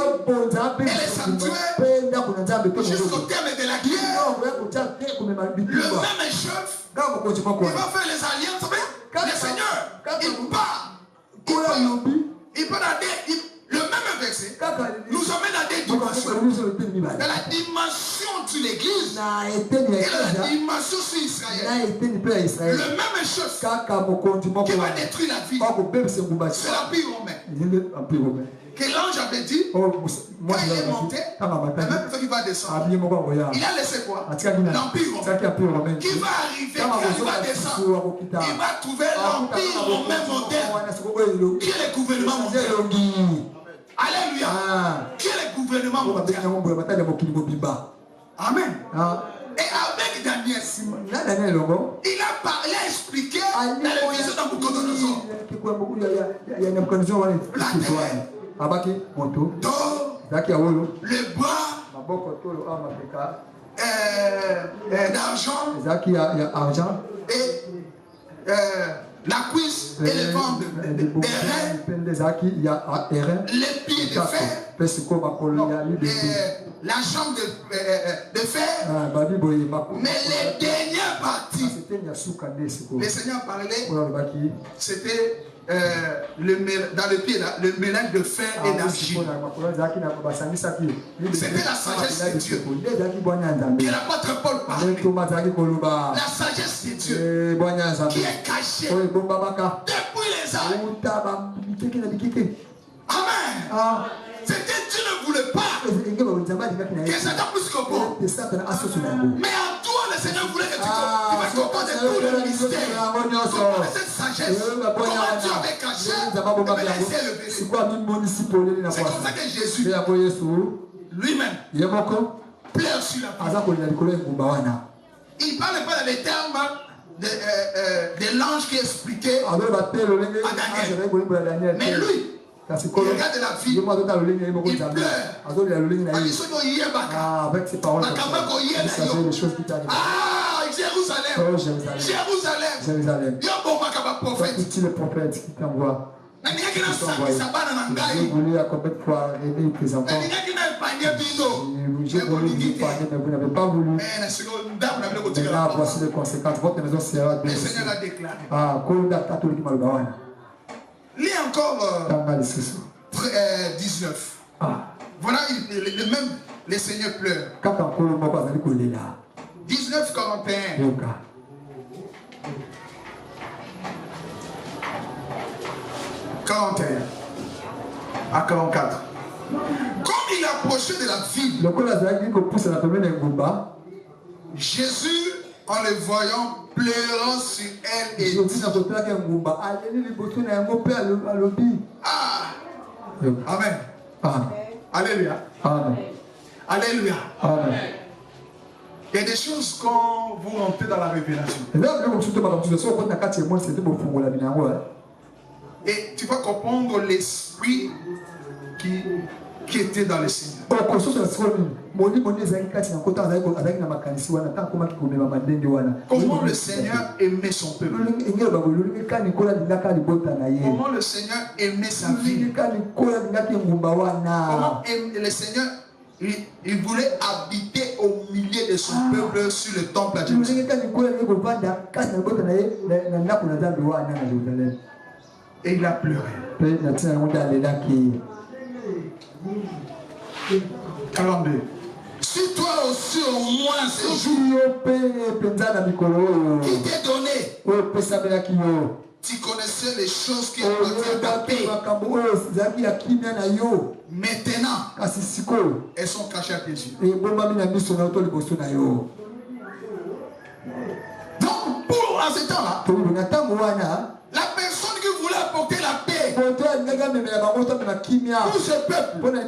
les sanctuaires jusqu'au terme de la guerre. Le même chef, il va faire les alliances. Le Seigneur, il part. Il peut le même verset nous emmène à des dimensions. Dans la dimension de l'église et la dimension sur Israël. Le même chef qui va détruire la vie, c'est l'Empire romain. Que l'ange avait dit, quand il est monté, la même personne qui va descendre, il a laissé quoi? L'Empire romain. Qui va arriver, qui va descendre, il va trouver l'Empire romain moderne. Qui est le gouvernement mondial? Alléluia. Qui est le gouvernement mondial? Amen. Et avec Daniel, il a expliqué dans la vision d'Nabucodonosor. La terre. Le bras d'argent et la cuisse et le ventre des reins, les pieds de fer, la jambe de fer, mais les dernières parties. Le Seigneur parlait, c'était dans le pied là, le mélange de fer et d'argile. C'était la sagesse de Dieu. Et l'apôtre Paul parlait. La sagesse de Dieu qui est cachée depuis les années. Amen. C'était Dieu ne voulait pas que Satan puisse comprendre. Mais en toi, le Seigneur voulait que tu vas comprendre tout le mystère. Comprendre cette sagesse. Comment Dieu avait caché. C'est comme ça que Jésus lui-même pleure sur la croix. Il ne parle pas dans les termes de l'ange qui expliquait à Daniel. Mais lui, il regarde la vie, il pleure. Avec ses paroles, il savait les choses qui t'arrivent. Ah, Jérusalem. Oh, Jérusalem. Jérusalem. Tout le prophète qui t'envoie. J'ai voulu à combien de fois aimer tes enfants. J'ai voulu vous parler, mais vous n'avez pas voulu. Maintenant, voici les conséquences. Votre maison sera détruite. Le Seigneur a déclaré. Ah, lis encore 19. Voilà, même les seigneurs pleurent. 19, 41. 41 à 44. Comme il approchait de la ville, Jésus, en le voyant, pleurant sur elle et dit, ah, amen. Alléluia. Alléluia. Il y a des choses quand vous rentrez dans la révélation. Et tu vas comprendre l'esprit qui était dans le Seigneur. Comment le Seigneur aimait son peuple. Comment le Seigneur aimait sa vie. Comment le Seigneur il voulait habiter au milieu de son peuple sur le temple à Jérusalem. Et il a pleuré. 42. Si toi aussi au moins ce jour qui t'est donné, tu connaissais les choses qui appartiennent à ta paix. Maintenant, elles sont cachées à tes yeux. Donc, pour en ce temps-là, la personne qui voulait apporter la paix pour ce peuple, pour la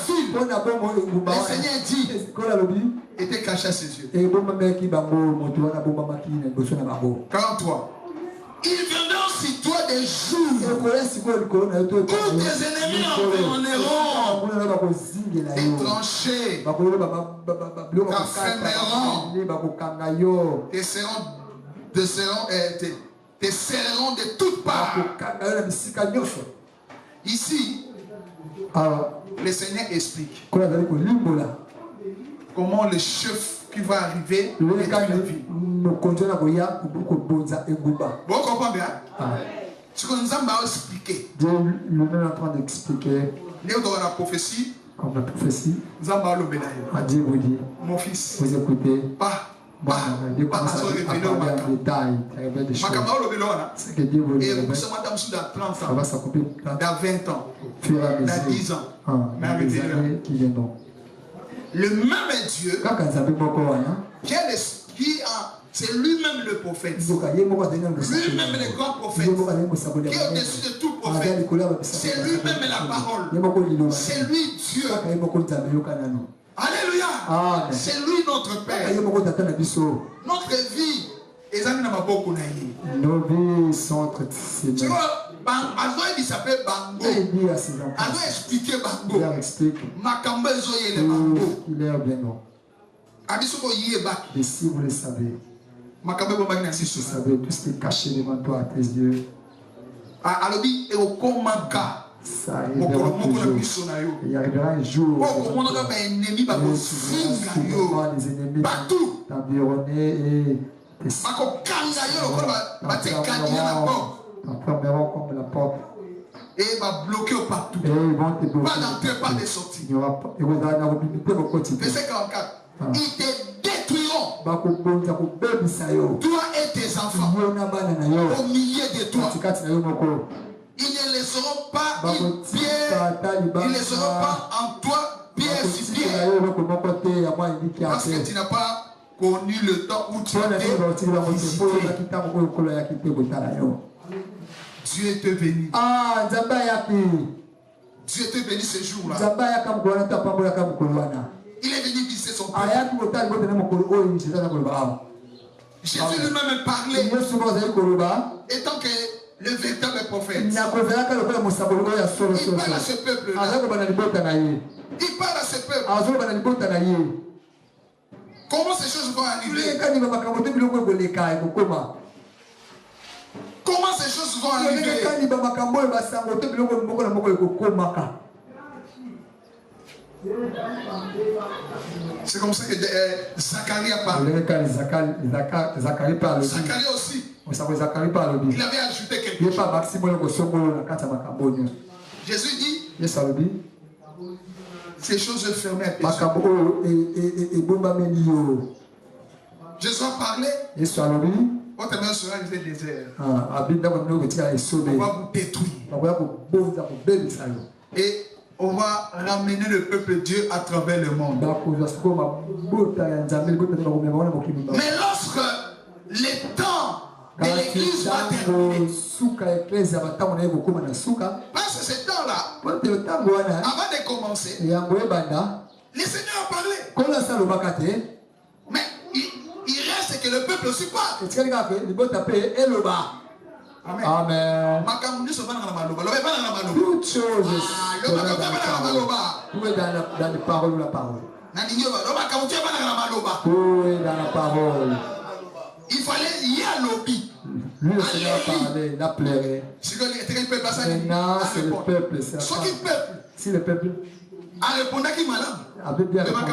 ville, le Seigneur dit, était caché à ses yeux. 43. Il viendra sur toi des jours où tes ennemis environneront, tes tranchées, t'affermeront, te serreront de toutes parts. Ici, le Seigneur explique comment le chef qui va arriver détruit la vie. Vous comprenez bien? Ce que nous avons expliqué. Dieu lui-même est en train d'expliquer. Nous dans la prophétie. Comme la prophétie. Nous avons Dieu vous dit. Mon fils. Vous écoutez. Dieu commence à révéler au matin. Ce que Dieu vous dit. Et vous savez, madame, sous dans 30 ans. Ça va s'accomplir. Dans 20 ans. Dans 10 ans. Dans les années qui viendront. Le même Dieu c'est lui-même le prophète, lui-même le grand prophète, qui est au-dessus de tout prophète, c'est lui-même la parole, c'est lui Dieu. Alléluia. C'est lui notre Père. Notre vie, nos vies sont entre ses mains. Il s'appelle Bango. Il expliqué Bango. Il explique. Il est bien non. Et si vous le savez, vous savez tout ce qui est caché devant toi à tes yeux. Ça arrivera toujours. Il arrivera un jour où les ennemis t'environner et t'enfermeront comme la porte. Et il va bloquer partout. Et ils vont te bloquer. Pas d'entrée, pas de sortie. Verset 44. Ils te détruiront. Toi et tes enfants. Au milieu de toi. Ils ne laisseront pas une pierre. Ils ne laisseront pas en toi pierre sur pierre. Parce que tu n'as pas connu le temps où tu étais visité. Dieu te bénit. Dieu te bénit ce jour-là. Il est venu visiter son peuple. Jésus lui-même parlait. Étant que le véritable prophète. Il parle à ce peuple-là. Il parle à ce peuple. Comment ces choses vont arriver? Comment ces choses vont arriver? C'est comme ça que Zacharie a parlé. Zacharie aussi. Il avait ajouté quelque chose. Jésus dit, ces choses fermées à tes yeux. Jésus a parlé. Votre main sera le désert. On va vous détruire. Et on va ramener le peuple de Dieu à travers le monde. Mais lorsque les temps de l'église va terminer, parce que ce temps-là, avant de commencer, le Seigneur a parlé. Mais il reste que le peuple aussi parle. Amen. Amen. Toutes choses. Tout est dans les paroles ou la parole. Tout est dans la parole. Il fallait y aller au lobby. Lui, le Seigneur a parlé, il a pleuré. Maintenant, c'est le peuple. Si le peuple avait bien répondu,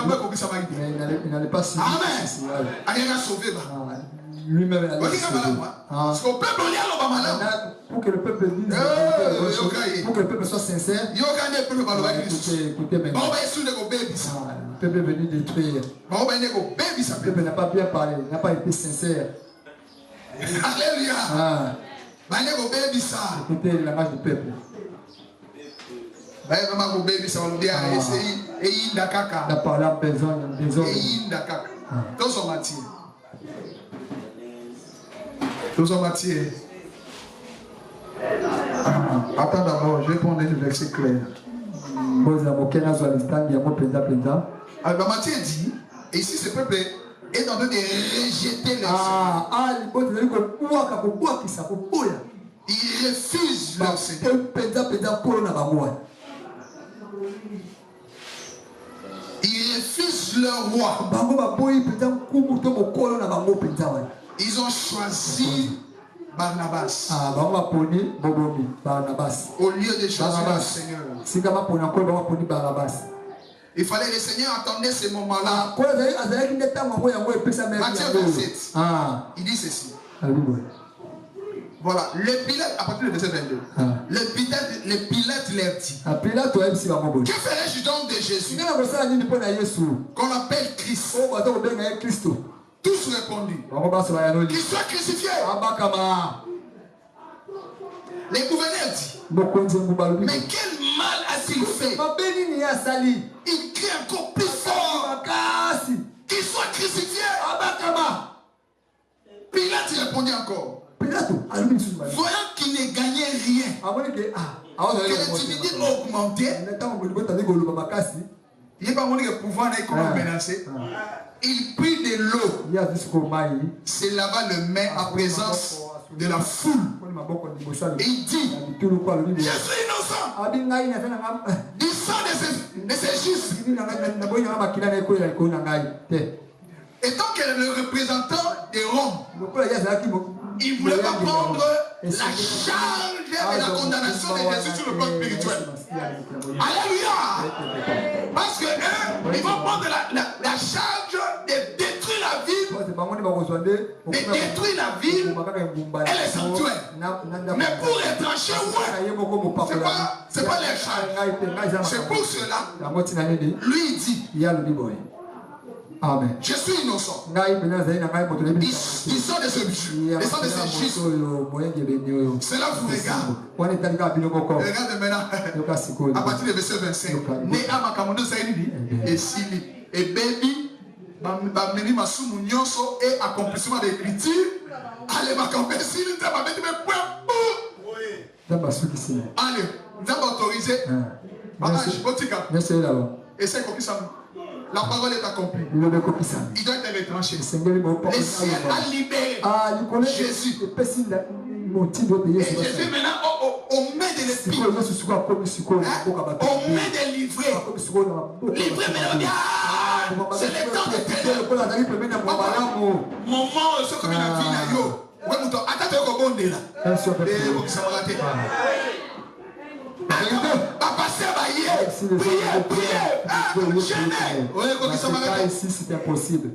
mais il n'allait pas suivre. Lui-même, il allait sauver. Pour que le peuple dise, pour que le peuple soit sincère, écoutez maintenant. Le peuple est venu détruire. Le peuple n'a pas bien parlé, il n'a pas été sincère. Alléluia. Écoutez la marche du peuple. Il a parlé en besoin. Attends d'abord, je vais prendre le verset clair. Alors Matthieu dit, et ici ce peuple est en train de rejeter le Seigneur. Ils refusent leur Seigneur. Ils refusent leur roi. Ils ont choisi Barnabas au lieu de choisir le Seigneur. Il fallait que le Seigneur attendait ce moment-là. Matthieu 27, il dit ceci. Voilà, le Pilate, à partir du verset 22, le Pilate leur dit, que ferais-je donc de Jésus qu'on appelle Christ? Tous répondu, qu'il soit crucifié. Les gouverneurs disent, mais quel mal a-t-il fait? Il crie encore plus fort, qu'il soit crucifié. Pilate répondit encore, voyant qu'il ne gagnait rien, que l'intimidé augmentait, il n'est pas montré que le pouvoir n'est comment menacer. Il prit de l'eau, se lava les mains en présence de la foule. Et il dit, je suis innocent du sang de ces justes. Et tant que le représentant de Rome, il ne voulait pas prendre la charge de la condamnation de Jésus sur le plan spirituel. Alléluia! Parce que eux, ils vont prendre la charge de détruire la ville, et les sanctuaires. Mais pour retrancher, c'est pas leur charge. C'est pour cela, lui il dit, Amen. Je suis innocent. Ils sont de ce but. Ils sont de ces justes. Cela vous regarde. Regarde maintenant. À partir du verset 25. Né à Makamondo Saïdi et Sili. Et Baby, Bameni Masumu Nyonso et accomplissement de l'écriture. Allez, Makambe Sili, tu vas mettre mes points. Allez, tu vas autoriser. Et c'est comme ça. La parole est accomplie. Il doit être retranché. Le ciel a libéré Jésus. Et Jésus maintenant, on met de l'esprit. On met des livrets. Livrets maintenant, c'est le temps de ténèbres. Moment, ce que nous avons vu, ici c'est impossible.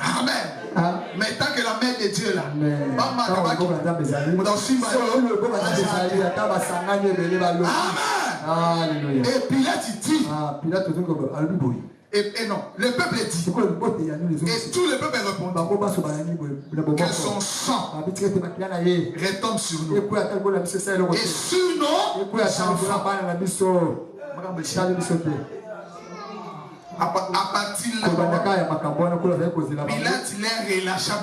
Amen. Mais tant que la main de Dieu là, Amen. Et Pilate dit. Et non, le peuple dit. Et tout le peuple répond que son sang retombe sur nous. Et sur nos enfants. À partir de là, Pilate les relâcha.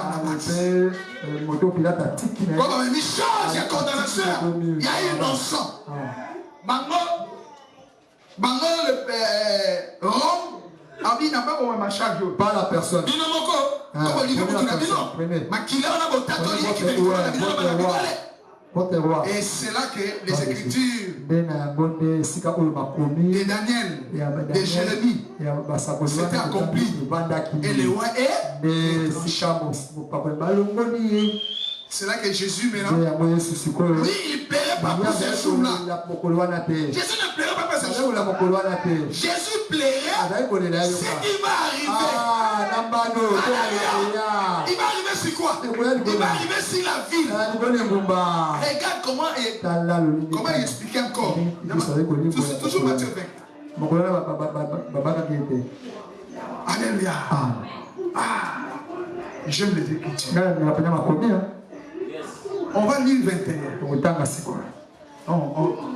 Comme on dit, change et condamnation. Il y a eu innocent. Rome. Pas la personne. Et c'est là que les Écritures de Daniel, de Jérémie, s'étaient accomplies. Et le roi est. C'est là que Jésus maintenant, lui il plairait pas pour ces jours-là. Jésus ne plairait pas pour ces jours-là. Jésus plairait ce qui va arriver. Il va arriver sur quoi? Il va arriver sur la ville. Regarde comment il expliquait encore. Toujours Matthieu 20. Alléluia. J'aime les Écritures. On va lire 21.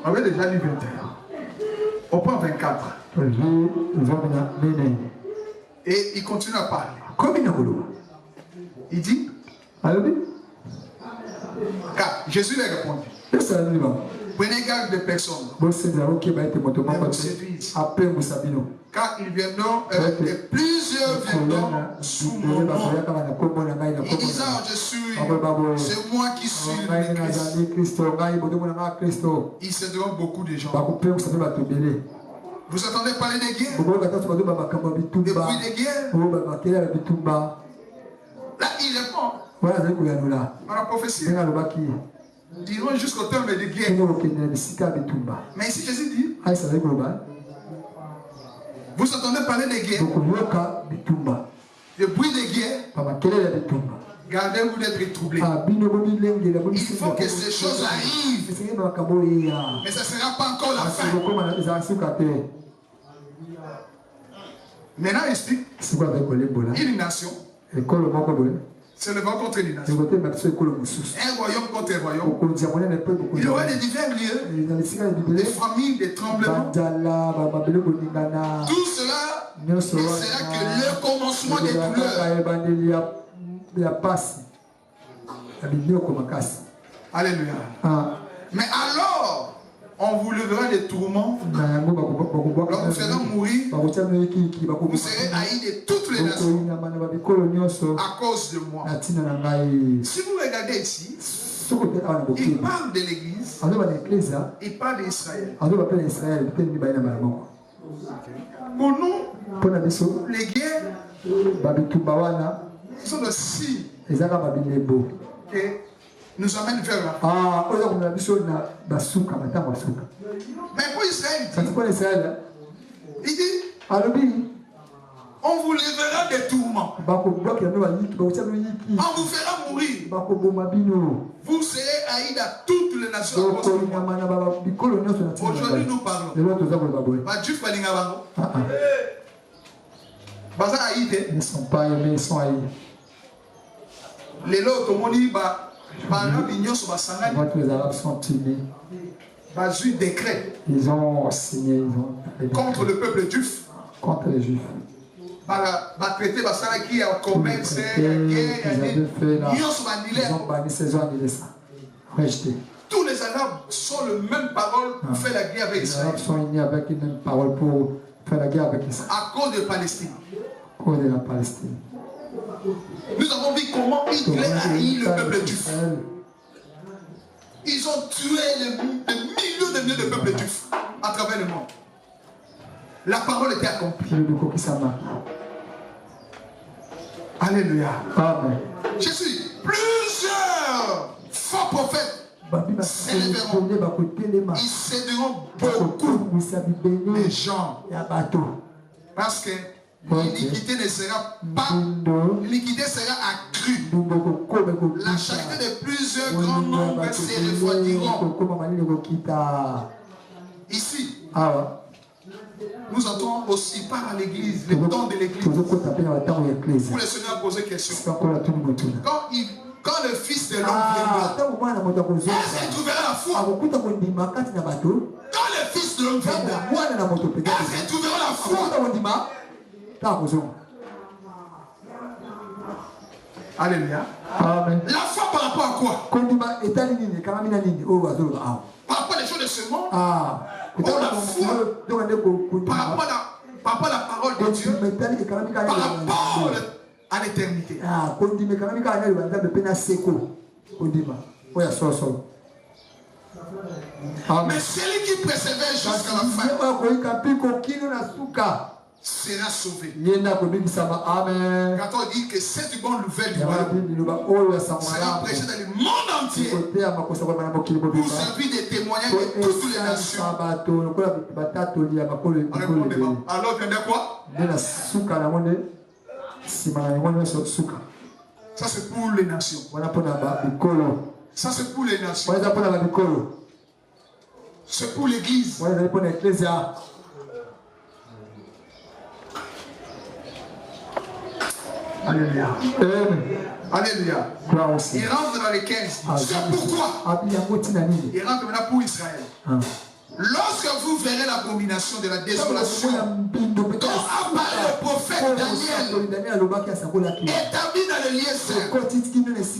On avait déjà lu 21. On prend 24. Et il continue à parler. Il dit, car Jésus lui a répondu. Prenez garde de personne. Car ils viendront, et plusieurs viendront sous mon nom. Ils disent, je suis, c'est moi qui suis le Christ. Ils céderont beaucoup de gens. Vous entendez parler des guerres? Des bruits de guerre? Là, il répond. Par la prophétie. Diront jusqu'au terme de guerre. Mais ici, Jésus dit, vous entendez parler des guerres, des bruits de guerre, gardez-vous d'être troublés. Il faut que ces choses arrivent, mais ce ne sera pas encore la fin. Maintenant, il explique, une nation se levant contre une nation, un royaume contre un royaume. Il y aura des divers lieux, des familles, des tremblements. Tout cela ne sera que le commencement des douleurs. Alléluia. Mais alors, on vous levera des tourments, on vous fera mourir, vous serez haïs de toutes les nations à cause de moi. Si vous regardez ici, il parle de l'église, il parle d'Israël. Pour nous, les guerres sont de signes que nous amènent vers la fin. Mais pour Israël, il dit, on vous lèvera des tourments. On vous fera mourir. Vous serez haïs à toutes les nations. Aujourd'hui, nous parlons. Ils ne sont pas aimés, ils sont haïs. Les Arabes sont timés. Ils ont signé contre le peuple juif. Contre les Juifs. Ils ont banni ces gens, annulé ça. Rejeté. Tous les Arabes sont les mêmes paroles pour faire la guerre avec Israël. Les Arabes sont unis avec les mêmes paroles pour faire la guerre avec Israël. À cause de Palestine. À cause de la Palestine. Nous avons vu comment Hitler a eu le peuple juif. Ils ont tué des millions de peuples juifs à travers le monde. La parole était accomplie. Alléluia. Amen. Jésus, plusieurs faux prophètes s'élèveront. Ils séduiront beaucoup de gens. Parce que l'iniquité ne sera pas, l'iniquité sera accrue. La charité de plusieurs grands nombres se refroidiront. Ici, nous entrons aussi par l'église, le temps de l'église. Où le Seigneur a posé question. Quand le Fils de l'homme viendra, est-ce qu'il trouvera la foi? Quand le Fils de l'homme viendra, est-ce qu'il trouvera la foi? Alléluia. Amen. La foi par rapport à quoi? Par rapport à les choses de ce monde? Ou la foi par rapport à la parole de Dieu? Par rapport à l'éternité. Mais celui qui persévère jusqu'à la fin sera sauvé. Quand on dit que cette bonne nouvelle du royaume sera prêchée dans le monde entier pour servir des témoignages de toutes les nations. Alors viendrait quoi? Ça c'est pour les nations. Ça c'est pour les nations. C'est pour l'église. Alléluia. Alléluia. Il rentre dans les 15. C'est pourquoi il rentre maintenant pour Israël. Lorsque vous verrez l'abomination de la désolation dont a parlé le prophète Daniel, établi dans le lieu saint,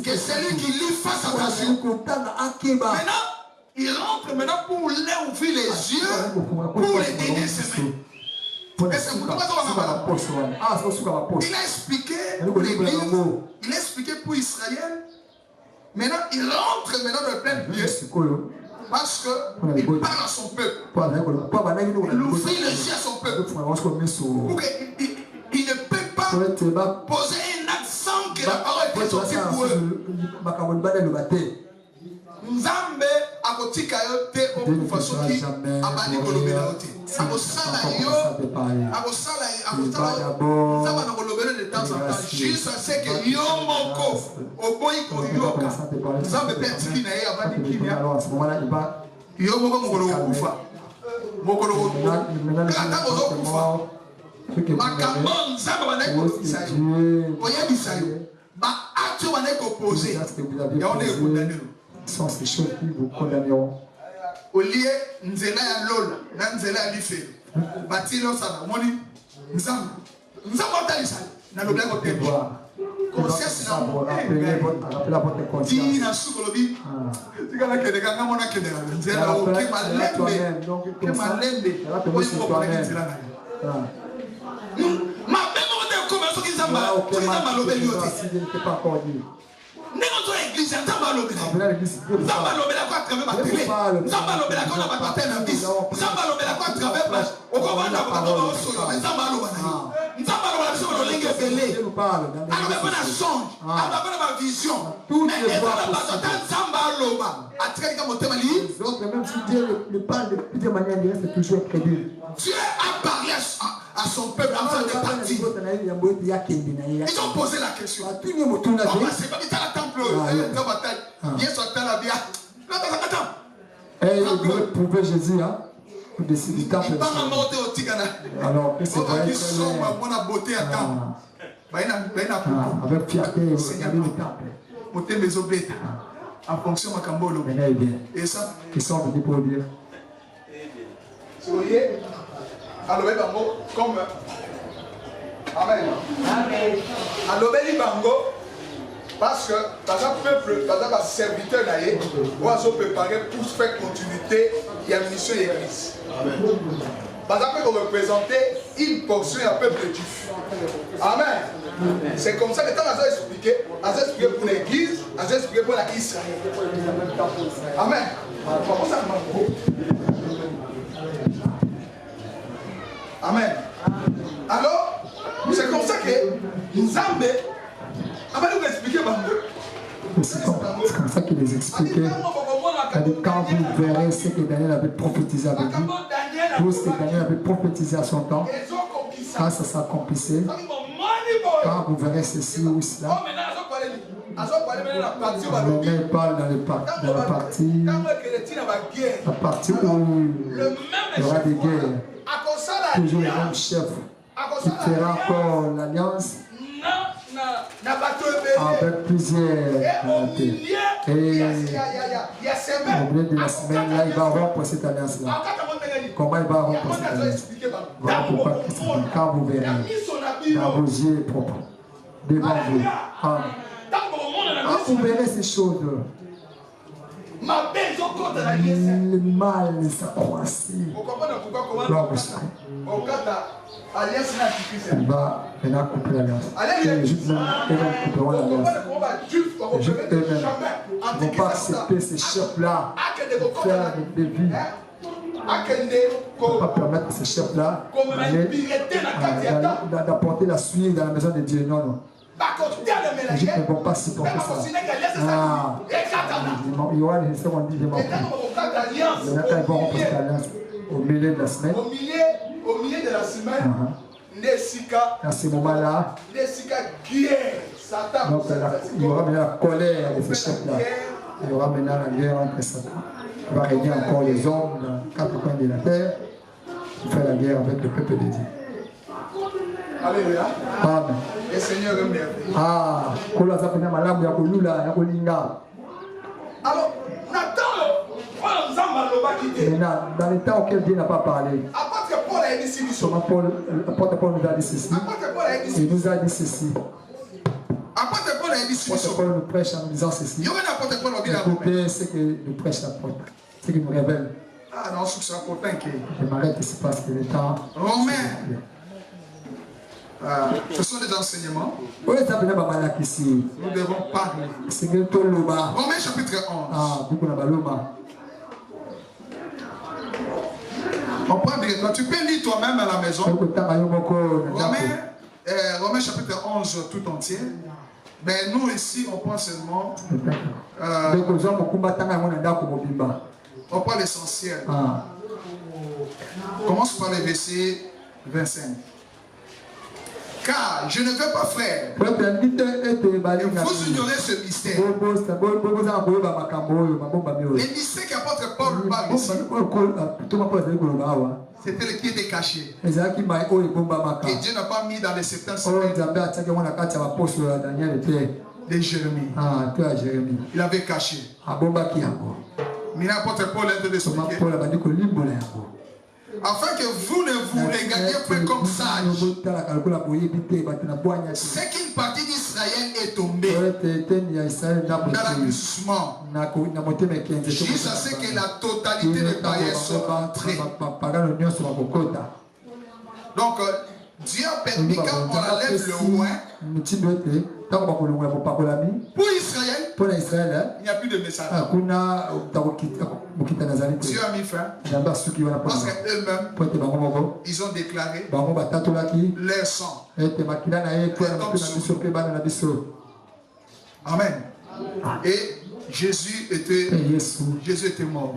que celui qui lit fasse attention. Maintenant, il rentre maintenant pour leur ouvrir les yeux pour les dernières semaines. Il a expliqué pour l'église, il a expliqué pour Israël. Maintenant, il rentre maintenant dans le plein Dieu parce qu'il parle à son peuple. Il ouvre les yeux à son peuple. Pour qu'il ne peut pas poser un accent que la parole est sortie pour eux. Nzambe akotika yo te okufa soki abandi kolobela yo te akosala yo nzambe nakolobela de temps en temps juste c'est que yo moko oboyi koyoka nzambe mpe atiki na ye abandi kimia yo moko mokolo kokufa mokolo kaka ozokufa makambo nzambe bandaki kobisa yo oyebisa yo baacte oyo bandaki kopose yango nde ekondane yo. Sont ces choses qui vous condamneront. Au lieu nzela ya lola na nzela ya lifelo batilo sana moni nzambe otalisa na lobela ko tembo conscience na mo rappelez votre conscience. ti na sukolobi tikala kede kanga mona kede na nzela o ke malembe oyi ko ko nzela na ma bemo de ko ma soki nzamba lobeli yo te. N'est-ce pas l'église? Nzamba lobela kwa travers ma télé. Nzamba lobela kwa na batata na bis. Nzamba lobela kwa travers ma okovanda kwa solo. Nzamba lobela. Nzamba lobela so lo lenge fele. Alors on a songe, on a ma vision. Mais et la batata nzamba loba. Ataka ka motema li. Les autres même si Dieu ne parle de plusieurs manières, il reste toujours crédible. Dieu a parlé à son peuple avant de partir. Ils ont posé la question. C'est pas que la temple. Et il pouvait Jésus, hein, pour décider du temple. Alors que c'est vrai avec fierté, regardez le temple. En fonction de Makambolo. Et ça, ils sont venus pour dire. Alors, comme Amen. Amen. Alors, bango. Parce que, par exemple, peuple, par exemple, serviteur d'ailleurs, on va se préparer pour faire continuité et la mission de l'église. Par exemple, on représentait une portion et un peuple juif. Amen. C'est comme ça que quand on a expliqué pour l'église, on a expliqué pour la Israël. Amen. Amen. Alors, c'est comme ça que nous avons. C'est comme ça qu'il les expliquait. Quand vous verrez ce que Daniel avait prophétisé avec lui, tout ce que Daniel avait prophétisé à son temps, quand ça s'accomplissait, quand vous verrez ceci ou cela, maintenant il parle dans la partie où il y aura des guerres. Toujours le même chef qui fera encore l'alliance avec plusieurs et au milieu de la semaine là, il va rompre cette alliance là. Comment il va rompre cette alliance? Voilà pourquoi quand vous verrez dans vos yeux propres devant vous, vous verrez ces choses, le mal s'accroît. Il va maintenant couper l'alliance. Les Juifs eux-mêmes couperont l'alliance. Les Juifs eux-mêmes ne vont pas accepter ces chefs-là de faire des vies. Ne pas permettre à ces chefs-là d'apporter la suite dans la maison de Dieu. Non, non. Les Juifs ne vont pas supporter ça. Il y aura des histoires où on dit je m'en fous. Maintenant, quand ils vont rompre cette alliance au milieu de la semaine, au milieu de la semaine, dans ces moments-là, donc, il y aura maintenant la colère de ces chefs-là. Il y aura maintenant la guerre entre Satan. Il va régner encore les hommes dans 4 coins de la terre pour faire la guerre avec le peuple de Dieu. Alléluia. Amen. Le Seigneur est merveilleux. Ah, alors, maintenant, dans le temps auquel Dieu n'a pas parlé, apôtre Paul a dit ceci. Apôtre Paul nous a dit ceci. Il nous a dit ceci. Apôtre Paul a dit ceci. Apôtre Paul nous prêche en nous disant ceci. Écoutez ce que nous prêche l'apôtre, ce qu'il nous révèle. Ah non, c'est important. Je m'arrête ici parce que le temps. Romains. Ce sont des enseignements. Nous devons parler. Romains chapitre 11. On prend directement. Tu peux lire toi-même à la maison. Romains chapitre 11 tout entier. Mais nous ici, on prend seulement. On prend l'essentiel. Commence par les versets 25. Car je ne veux pas, frère, vous ignorez ce mystère. Le mystère qu'apôtre Paul parle ici, c'était le qui était caché. Et Dieu n'a pas mis dans les 70 semaines de Jérémie. Il avait caché. Mais l'apôtre Paul est en train de s'expliquer. Afin que vous ne vous regardiez pas comme sages. C'est qu'une partie d'Israël est tombée dans l'abusement jusqu'à ce que la totalité des païens soit rentrée. Donc, Dieu a permis quand on enlève le loin. Pour Israël, il n'y a plus de message. Dieu a mis fin. Parce qu'eux-mêmes, ils ont déclaré leur sang. Amen. Et Jésus était mort.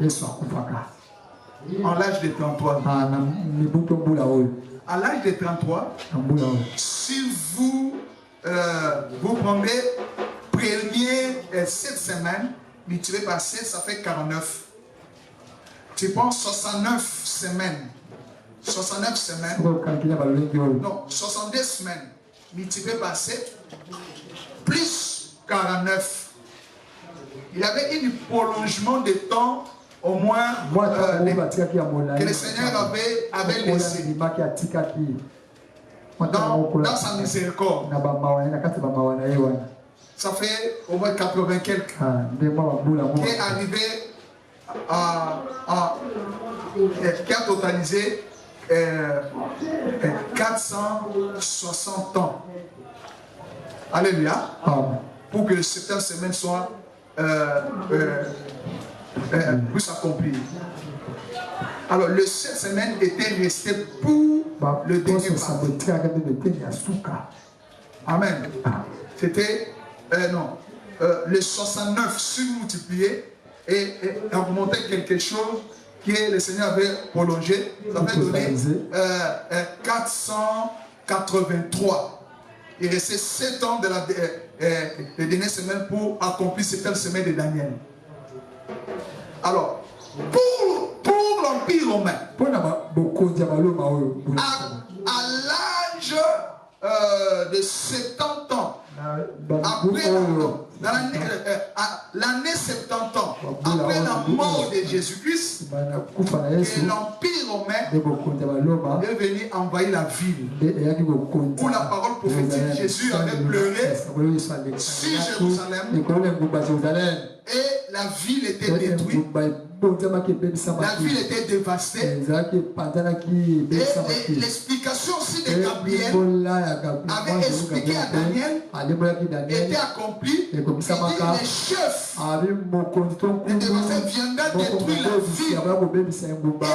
En l'âge de 33. À l'âge de 33, si vous prenez premier 7 semaines, multiplié par 7, ça fait 49. Tu prends 69 semaines. 69 semaines. Non, 62 semaines. Multiplié par 7, plus 49. Il y avait un prolongement de temps au moins que le Seigneur avait laissé dans sa miséricorde. ça fait au moins 80 quelques, qui est arrivé qui a totalisé 460 ans. Alléluia. Pour que le septième semaine soit puisse accomplir. Alors, le 7 semaines était resté pour le dernier pas. Amen. C'était, le 69 surmultiplié et augmenté quelque chose que le Seigneur avait prolongé. Ça avait donné 483. Il restait 7 ans de la dernière semaine pour accomplir cette semaine de Daniel. Alors, pour l'Empire romain, à l'âge de 70 ans, après l'année 70 ans, après la mort de Jésus-Christ, l'Empire romain est venu envahir la ville. Où la parole prophétique, Jésus avait pleuré sur Jérusalem et la ville était détruite. La ville était dévastée. Et l'explication aussi de Gabriel avait expliqué à Daniel était accomplie. Il dit les chefs de dévastés viendront détruire la ville et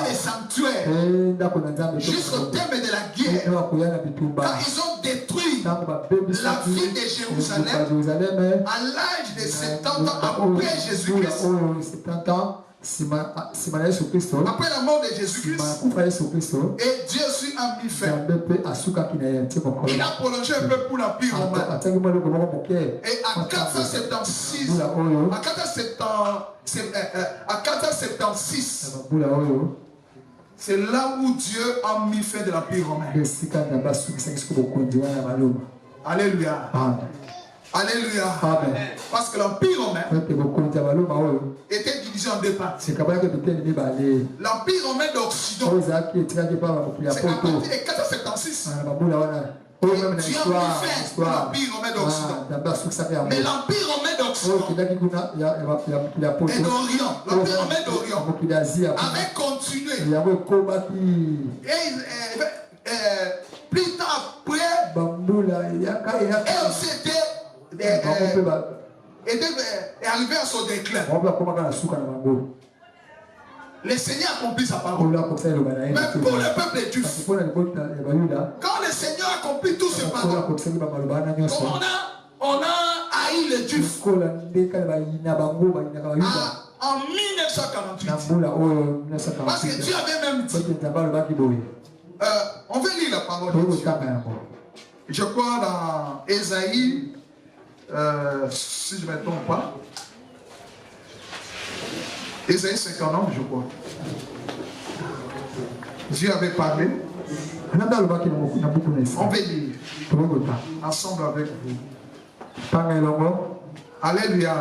les sanctuaires jusqu'au terme de la guerre. Quand ils ont détruit la ville de Jérusalem à l'âge de 70 ans après Jésus-Christ. Après la mort de Jésus-Christ, et Dieu a mis fin. Il a prolongé un peu pour l'Empire romain. Et à 476, c'est là où Dieu a mis fin de l'Empire romain. Alléluia. Alléluia. Amen. Parce que l'Empire romain était divisé en deux parties. L'Empire romain d'Occident, c'est à partir de 476. Dieu a mis fin à l'Empire romain d'Occident. Mais l'Empire romain d'Occident et d'Orient, l'Empire romain d'Orient avait continué. Plus tard après, et aussi est arrivé à son déclin. Le Seigneur accomplit sa parole. Mais pour le peuple juif, quand le Seigneur accomplit toutes ses paroles, on a haï les Juifs en 1948. Parce que Dieu avait même dit, on veut lire la parole de Dieu. Je crois dans Ésaïe, si je ne me trompe pas, Ésaïe 59, je crois. Dieu avait parlé. On va lire ensemble avec vous. Alléluia.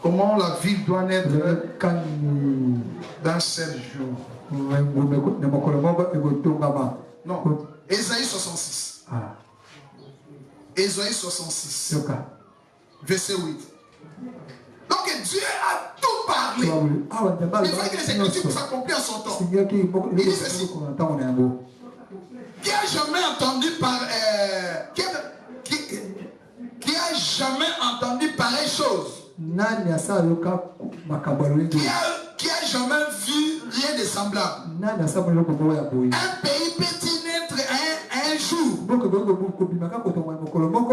Comment la vie doit naître dans 7 jours. Non, Ésaïe 66. Ésaïe 66. Verset 8. Donc Dieu a tout parlé. Il faut que les Écritures s'accomplissent en son temps. Il dit ceci. Qui a jamais entendu qui a jamais entendu pareille chose? Qui a jamais vu rien de semblable? Un pays peut-il naître un jour?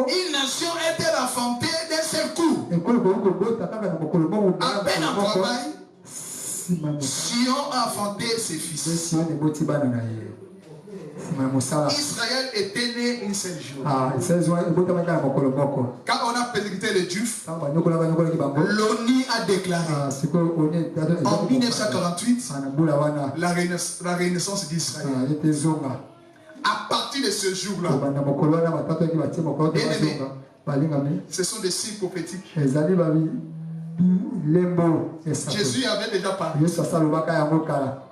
Une nation est-elle enfantée d'un seul coup? À peine en travail, Sion a enfanté ses fils. Israël était né un seul jour. Quand on a persécuté les Juifs, l'ONU a déclaré en 1948 la renaissance d'Israël. À partir de ce jour-là, ce sont des signes prophétiques. Jésus avait déjà parlé.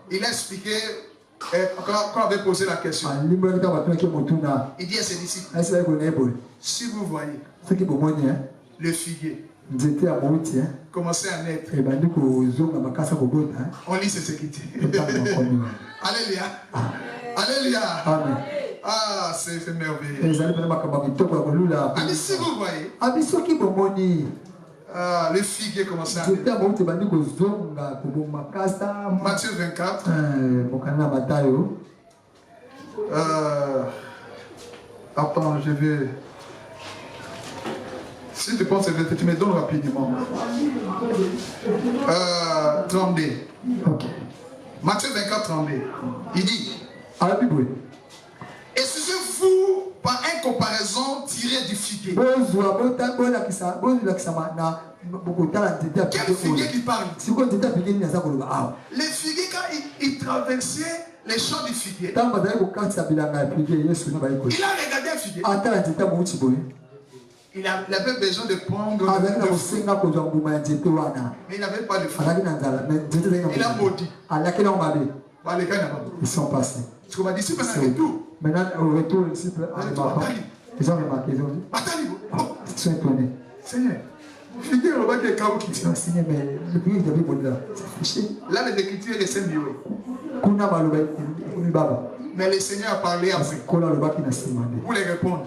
Il a expliqué. Quand on avait posé la question, il dit à ses disciples, si vous voyez Le figuier. Commencer à naître. On lit ces écritures. Alléluia. Alléluia. Ah, c'est merveilleux. Allez, si vous voyez. Le figuier commence à naître. Matthieu 24. Attends, je vais. Si tu penses que tu me donnes rapidement. 32. Ok. Matthieu 24, 32. Il dit. Excusez-vous par une comparaison tirée du figuier. Quel figuier qui parle? Les figuiers, quand ils traversaient les champs du figuier, il a regardé un figuier. Il avait besoin de prendre le fruit. Mais il n'avait pas de fruit. Il a maudit. Ils sont passés. Ce qu'on m'a dit, c'est pas un retour. Maintenant, au retour, les disciples, ils ont remarqué. Ils sont étonnés. Seigneur, figuier le bac est chaos qui tient. Seigneur, mais le pays de Bible, c'est fiché. Là, les écritures sont mieux. Mais le Seigneur a parlé après. Pour les répondre.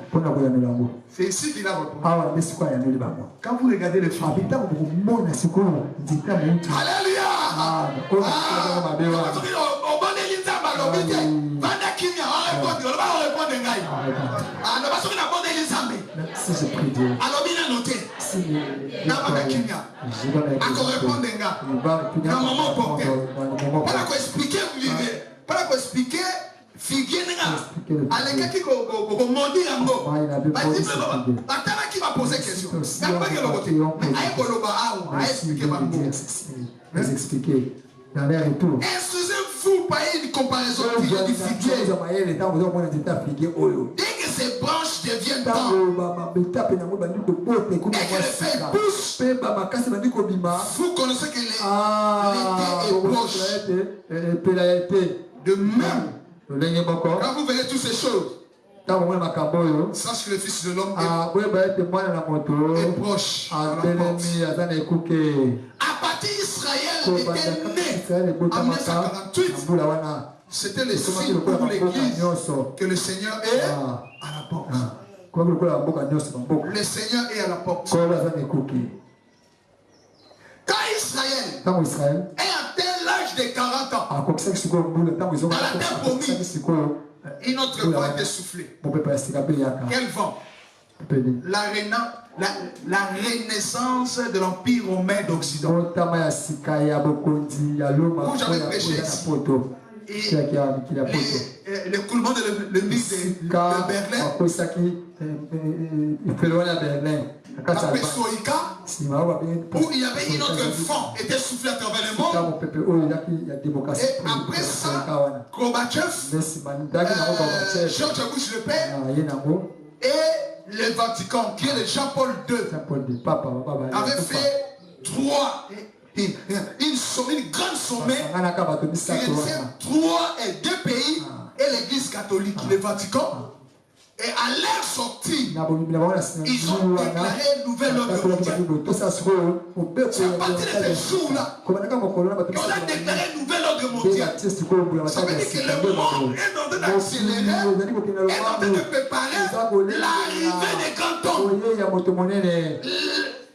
C'est ici qu'il a répondu. Quand vous regardez le film. Alléluia. Si je prie Dieu. Figuier allez qui commande yango qui va poser question excusez-vous par une comparaison du figuier dès que ces branches deviennent tendres et que les feuilles poussent vous connaissez que l'été est proche de même. Quand vous verrez toutes ces choses, sache que le Fils de l'homme est proche à la porte. À partir d'Israël était né en 1948. C'était le signe pour l'Église que le Seigneur est à la porte. Le Seigneur est à la porte. Quand Israël est atteint l'âge de 40 ans, dans la terre promise, une autre voix était soufflée. Quel vent? La renaissance de l'Empire romain d'Occident. Où j'avais prêché ici. Et l'écoulement de l'église de Berlin. La Pessoïka, où il y avait une autre vent qui était soufflé à travers le monde. Et après ça, Gorbatchev, George Bush le père, et le Vatican, qui est le Jean-Paul II, avait fait une grande sommet qui réunissait 2 pays et l'église catholique, le Vatican. Et à leur sortie, ils ont déclaré une nouvelle ordre mondiale. C'est à partir de ce jour-là qu'on a déclaré une nouvelle ordre mondiale. Ça veut dire que le monde est en train d'accélérer, est en train de préparer l'arrivée des grands hommes.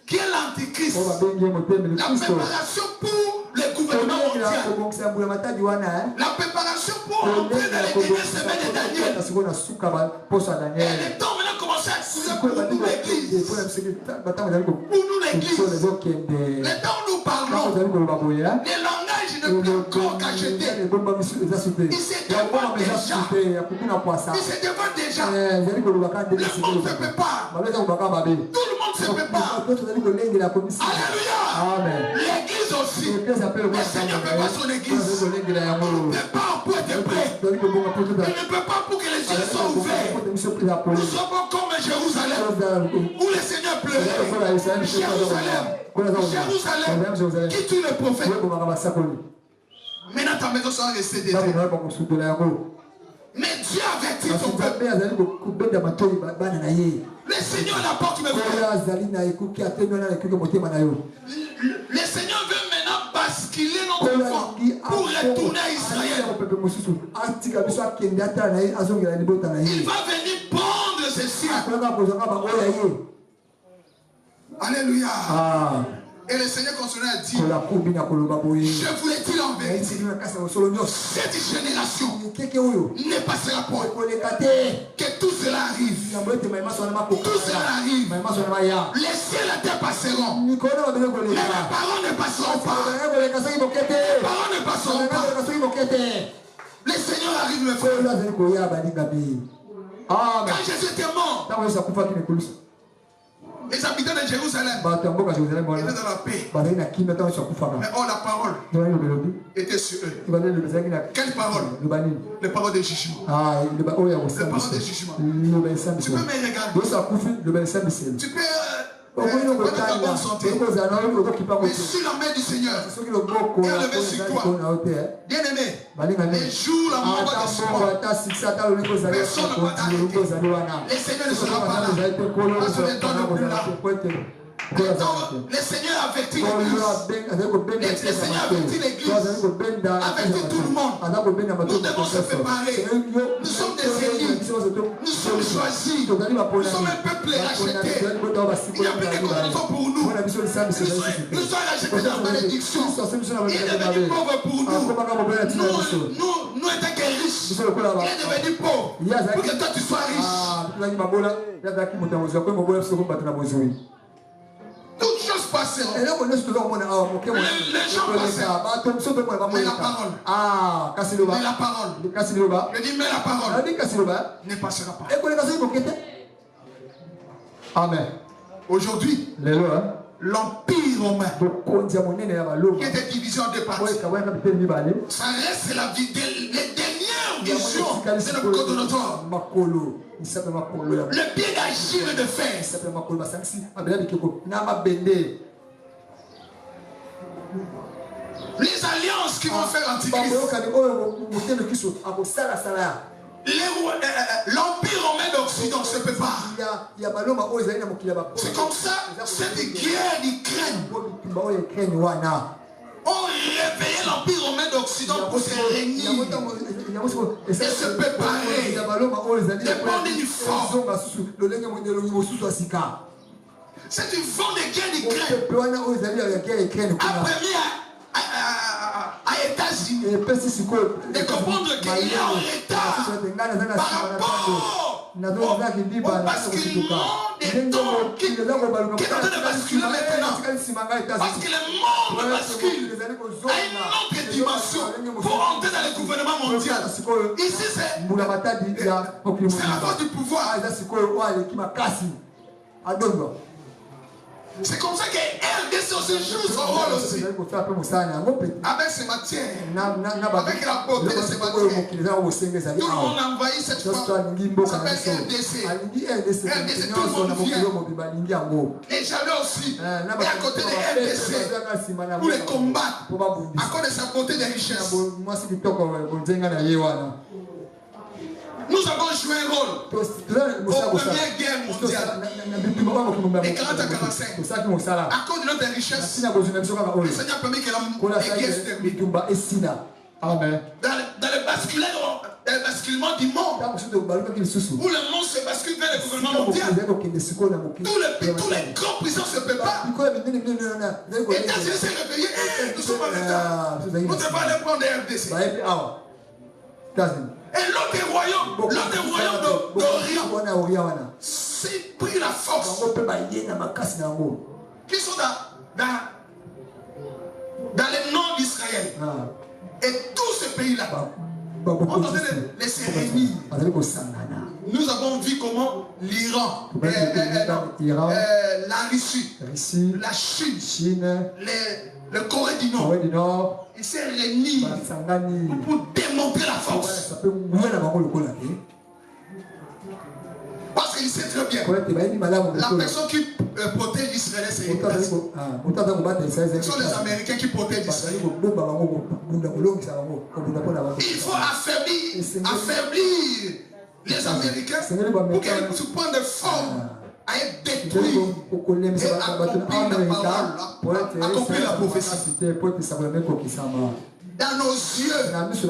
Qui est l'antichrist? La préparation pour le gouvernement mondial. La préparation pour entrer dans les dernières semaines de Daniel. Et le temps maintenant commence à s'excuser pour nous l'église. Pour nous l'église. Le temps où nous parlons, les langages ne peuvent encore qu'acheter. Ils se dévoilent déjà. Ils se dévoilent déjà. Le monde se prépare. Tout le monde se prépare. Alléluia. L'église aussi. Le Seigneur prépare son église. Il ne prépare pour être prêt. Il ne prépare pour que les yeux soient ouverts. Nous sommes comme Jérusalem, où le Seigneur pleurait. Jérusalem, qui tue le prophète. Maintenant ta maison sera restée détruite. Mais Dieu avertit ton peuple. Le Seigneur n'a pas qui me Le Seigneur veut maintenant basculer notre enfant pour retourner à Israël. Il va venir prendre ses siens. Alléluia. Et le Seigneur continue à dire, je vous l'ai dit en vérité, cette génération ne passera pas. Que tout cela arrive. Tout cela arrive. Les cieux et la terre passeront. Mais mes parents ne passeront pas. Mes parents ne passeront pas. Le Seigneur arrive, mes frères. Quand Jésus était mort, les habitants de Jérusalem étaient dans la paix. Mais la parole était sur eux. Quelle parole? Les paroles de jugement. Les paroles de jugement. Tu peux me regarder. Tu peux connaître ta bonne santé. Mais sur la main du Seigneur, et enlever sur toi. Bien aimé, les jours, la mort va descendre. Personne ne va t'arrêter. Le Seigneur ne sera pas là. Parce que le temps ne plus là. Le Seigneur avertit l'Église. Le Seigneur avertit l'Église. Avertit tout le monde. Nous devons se préparer. Nous sommes des élus. Nous sommes choisis. Nous sommes un peuple racheté. Il n'y a plus de condamnation pour nous. Nous sommes rachetés dans la malédiction. Il est devenu pauvre pour nous. Nous étions riches. Il est devenu pauvre. Pour que toi tu sois riche. Toutes choses passeront. Les gens passeront. Mais la parole. Mais la parole. Je dis, mais la parole ne passera pas. Amen. Aujourd'hui, l'Empire romain qui était divisé en deux parties, ça reste la dernière vision. C'est le Nabuchodonosor. Le pied d'Achille de fer. Les alliances qui vont faire l'Antichrist. L'Empire romain d'Occident ne se prépare. C'est comme ça, cette guerre d'Ukraine ont réveillé l'Empire romain d'Occident pour se réunir et se préparer, de prendre une forme. C'est une forme de guerre d'Ukraine a permis à États-Unis de comprendre qu'il est en retard par rapport au basculement des temps qui est en train de basculer maintenant. Parce que le monde bascule à une autre dimension pour entrer dans le gouvernement mondial. Ici, c'est la force du pouvoir. C'est comme ça que RDC aussi joue son rôle aussi. Avec ses matières, avec la beauté de ses matières. Tout le monde a envahi cette femme. Ça s'appelle RDC. RDC, tout le monde vient. Et j'allais aussi. Et à côté de RDC, pour les combattre. À cause de sa beauté des richesses. Nous avons joué un rôle aux premières guerres mondiales, les 40 à 45. À cause de notre richesse, le Seigneur a permis que la guerre se termine. Dans le basculement du monde, où le monde se bascule vers le gouvernement mondial, tous les grands puissants se préparent. Les États-Unis s'est réveillé, nous sommes en retard. Nous devons aller prendre RDC. Et l'autre royaume d'Orient, s'est pris la force. Qui sont dans le nord d'Israël. Et tous ces pays-là, on est en train de les réunir. Nous avons vu comment l'Iran, la Russie, la Chine, le Corée du Nord, ils s'est réunis pour démontrer la force. Parce qu'il sait très bien, la personne qui protègent Israël, c'est une place. Ce sont les Américains qui protègent Israël. Il faut affaiblir les Américains pour qu'ils puissent prendre des formes à être détruits et accomplir la prophétie. Dans nos yeux, dans notre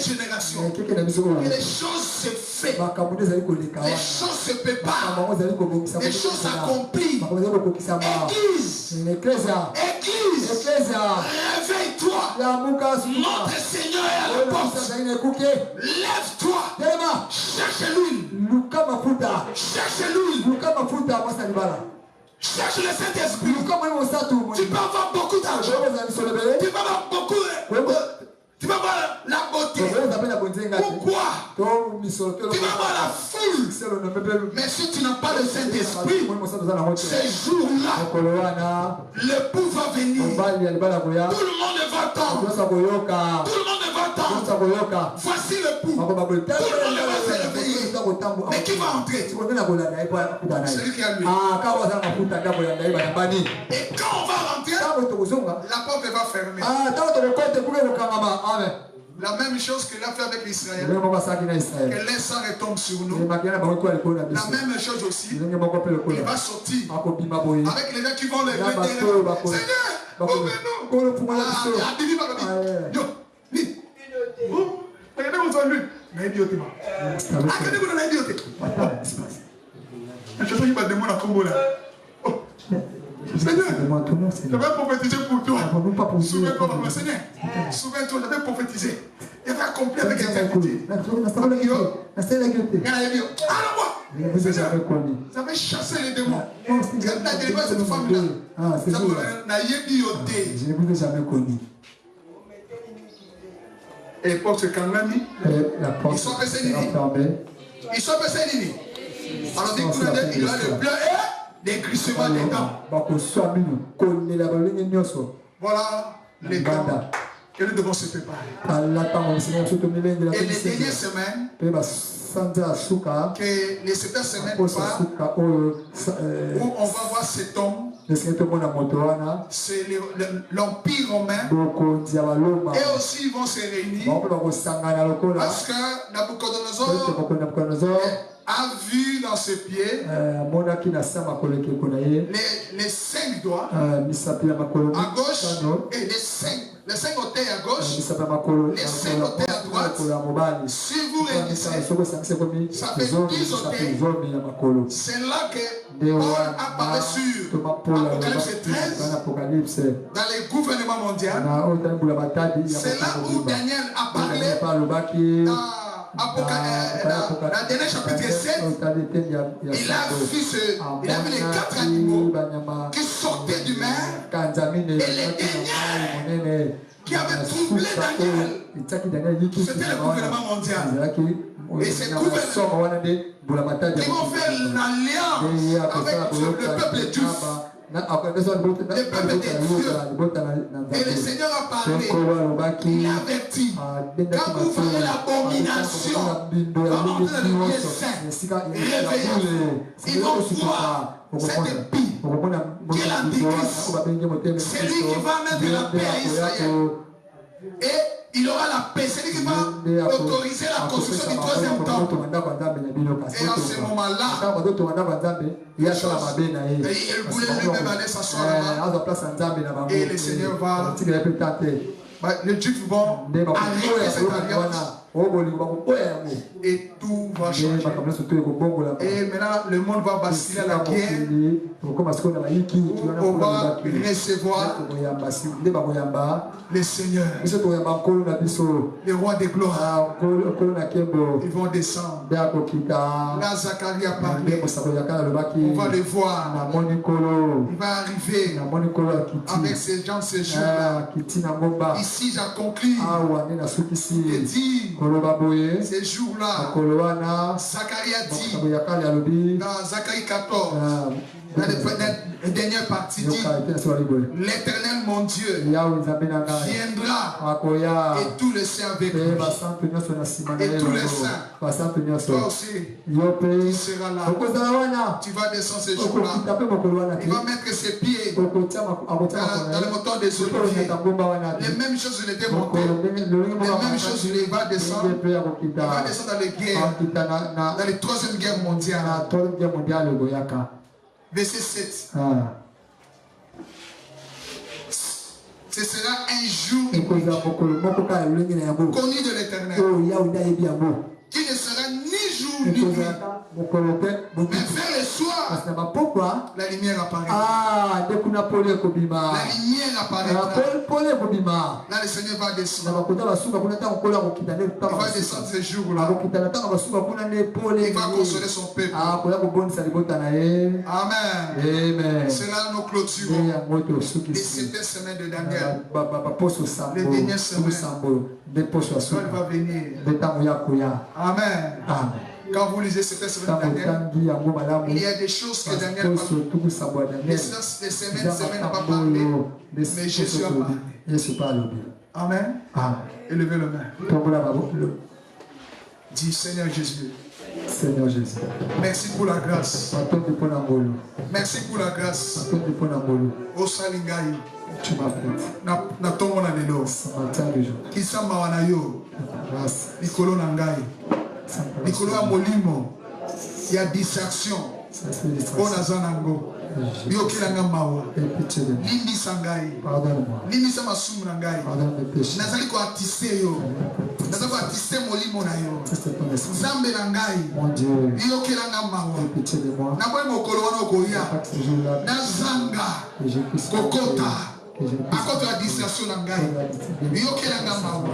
génération, que les choses se font, les choses se préparent, les choses s'accomplissent. Église, réveille-toi. Notre Seigneur est à la porte. Lève-toi. Cherche l'huile. Cherche l'huile. Cherche le Saint-Esprit. Tu peux avoir beaucoup d'argent. Tu peux avoir beaucoup. Tu vas voir la beauté. Pourquoi? Tu vas voir la foule. Mais si tu n'as pas le Saint-Esprit, ces jours-là, le pouvoir va venir. Tout le monde va attendre. Tout le monde va attendre. Voici le pouvoir. Tout le monde va se réveiller. Mais qui va entrer? Celui qui a lui. Et quand on va rentrer, la porte va fermer. La même chose qu'il a fait avec Israël. Que les sangs retombe sur nous. La même chose aussi. Il va sortir avec les gens qui vont les mettre. Seigneur, ouvre-nous. Regardez vous lui. Mais idioté. Regardez-vous dans l'idioté. Je sais qu'il va demander à Congo là. Seigneur, j'avais prophétisé pour toi. Souviens-toi, Seigneur. Souviens-toi, j'avais prophétisé. Il avait accompli avec intégrité. J'avais chassé les démons. La délivrance de cette femme-là. Je ne vous ai jamais connu. Et l'époque se calme. Ils sont passés Ils sont passés Nini. Alors, il y a le bleu et des glissements des dents. Voilà les dents que nous devons se préparer. Et les dernières semaines, que les 7 semaines où on va voir cet homme, c'est l'Empire romain, et aussi ils vont se réunir parce que Nabucodonosor a vu dans ses pieds les 5 doigts à gauche et les 5 orteils à gauche, les 5 orteils à droite. Si vous réunissez, ça fait 10 orteils. C'est là que Paul a parlé sur Apocalypse 13, dans les gouvernements mondiaux. C'est là où Daniel a parlé dans le dernier chapitre 7, il a vu les 4 animaux qui sortaient du mer et les derniers qui avaient troublé Daniel. C'était le gouvernement mondial. Et ces gouvernements qui vont faire l'alliance avec le peuple juif. Le peuple des dieux. Et le Seigneur a parlé. Il a averti. Quand vous ferez l'abomination, vraiment vous allez le saint. Réveillez-vous. Ils vont voir cette pie qui est l'antéchrist. C'est lui qui va mettre la paix à Israël. Et il aura la paix. C'est lui qui va autoriser la construction du 3e temple. Et en ce moment-là, il voulait lui-même aller s'asseoir là-bas. Et le Seigneur va. Les Juifs vont arrêter cette alliance. Et tout va changer. Et maintenant, le monde va basculer à la guerre. On va recevoir les seigneurs, les rois des gloires. Ils vont descendre. Là, Zacharie a parlé. On va les voir. Il va arriver avec ces gens, ces jours-là. Ici, j'accomplis. Et dit, ces jours-là, Zacharie a dit dans Zacharie 14, dans La dernière partie dit, l'Éternel mon Dieu viendra et tous les saints avec lui. Et tous les saints, toi aussi, tu seras là. Tu vas descendre ces jours-là. Il va mettre ses pieds dans le moteur des oliviers. Les mêmes choses, il était monté. Les mêmes choses, il va descendre. Il va descendre dans les guerres, dans la troisième guerre mondiale. Verset 7. Ce sera un jour connu de l'Éternel, qui ne sera ni jour ni nuit, mais vers le soir, la lumière apparaîtra. La lumière apparaîtra. Là, le Seigneur va descendre. Il va descendre ces jours-là. Il va consoler son peuple. Amen. C'est là nos clôtures. Et c'était semaine de Daniel. Les dernières semaines. Il va venir. Amen. Quand vous lisez cette semaine de Daniel, il y a des choses que Daniel va faire. Les semaines n'a pas parlé, mais Jésus a parlé. Amen. Élevez le main. Dis Seigneur Jésus. Seigneur Jésus. Merci pour la grâce. Merci pour la grâce. Au Salingaï. Tu m'as fait. Na tongo na lelo. Kisamba wanayo. Nikolo nangai. Nikolo ya molimo. Il y a distraction. Ona zanango. Biokilanga mawa. Lindi sangai. Lindi sama sumu nangai. Nazali ko atise yo. Nazali ko atise molimo na yo. Zambe nangai. Biokilanga mawa. Na boy mokolo wana okoya. Nazanga. Kokota. À cause de la distraction nangai. Biokilanga mawa.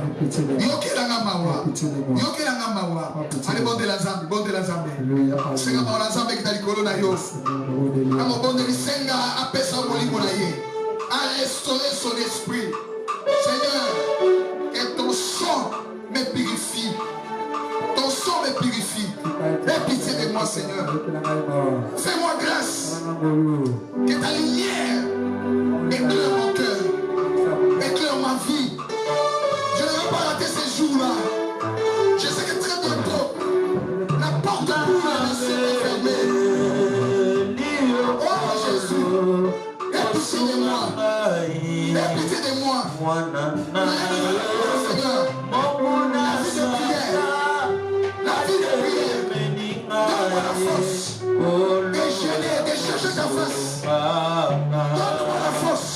Biokilanga mawa. Biokilanga mawa. Allez bon de la zambe, bon de la zambe. C'est comme la zambe qui t'a dit corona yo. Amo bon de senga apesa molimo na ye. À restaurer son esprit. Seigneur, que ton sang me purifie. Ton sang me purifie. Aie pitié de moi, Seigneur. Fais-moi grâce. Que ta lumière éclaire mon cœur. Éclaire ma vie. Je ne vais pas rater ces jours-là. Je sais que très bientôt, la porte de boule sera fermée. Oh Jésus, aie pitié de moi. Aie pitié de moi. Seigneur, la vie de prière. La vie de prière. Donne-moi la force. De gêner, de chercher ta face. Donne-moi la force.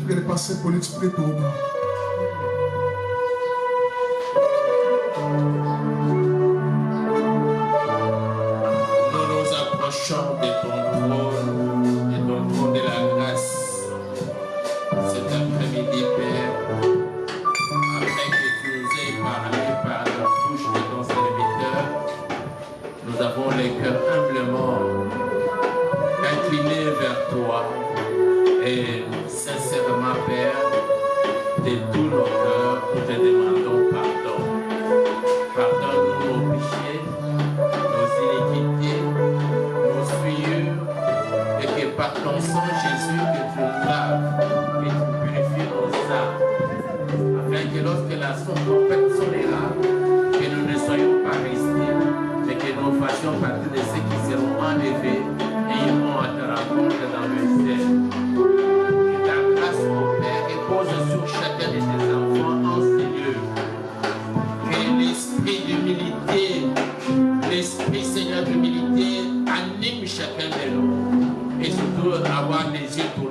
Je vais le passer pour l'exprimer pour moi. Nous nous approchons de ton trône de la grâce cet après-midi, Père, afin que tu nous aies parlé par la bouche de ton serviteur. Nous avons les cœurs humblement inclinés vers toi et sincèrement, Père, de tous nos cœurs, nous te demandons pardon. Pardonne-nous nos péchés, nos iniquités, nos souillures, et que par ton sang, Jésus, que tu nous laves et tu purifies nos âmes, afin que lorsque la trompette sonnera, que nous ne soyons pas restés, mais que nous fassions partie de ceux qui seront enlevés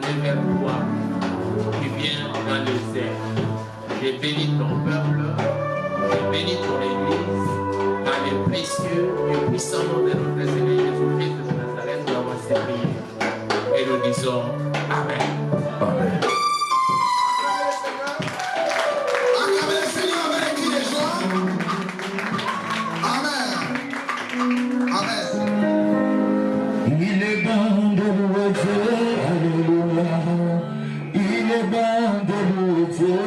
tourner vers toi, qui viens dans le ciel. Je bénis ton peuple, je bénis ton Église, dans le précieux et puissant nom de notre Seigneur Jésus-Christ de Nazareth, nous avons servi. Et nous disons Amen. Amen. Acclamez le Seigneur avec un cri de joie. Amen. Amen. Il est bon de louer Dieu, alléluia. Il est bon de louer Dieu.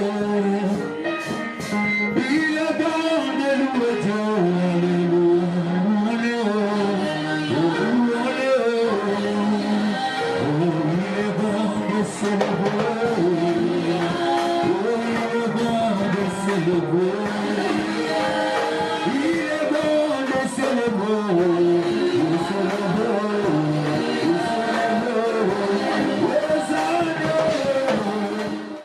Il est bon de louer Dieu, alléluia. Oh, il est bon de célébrer. Oh, il est bon de célébrer.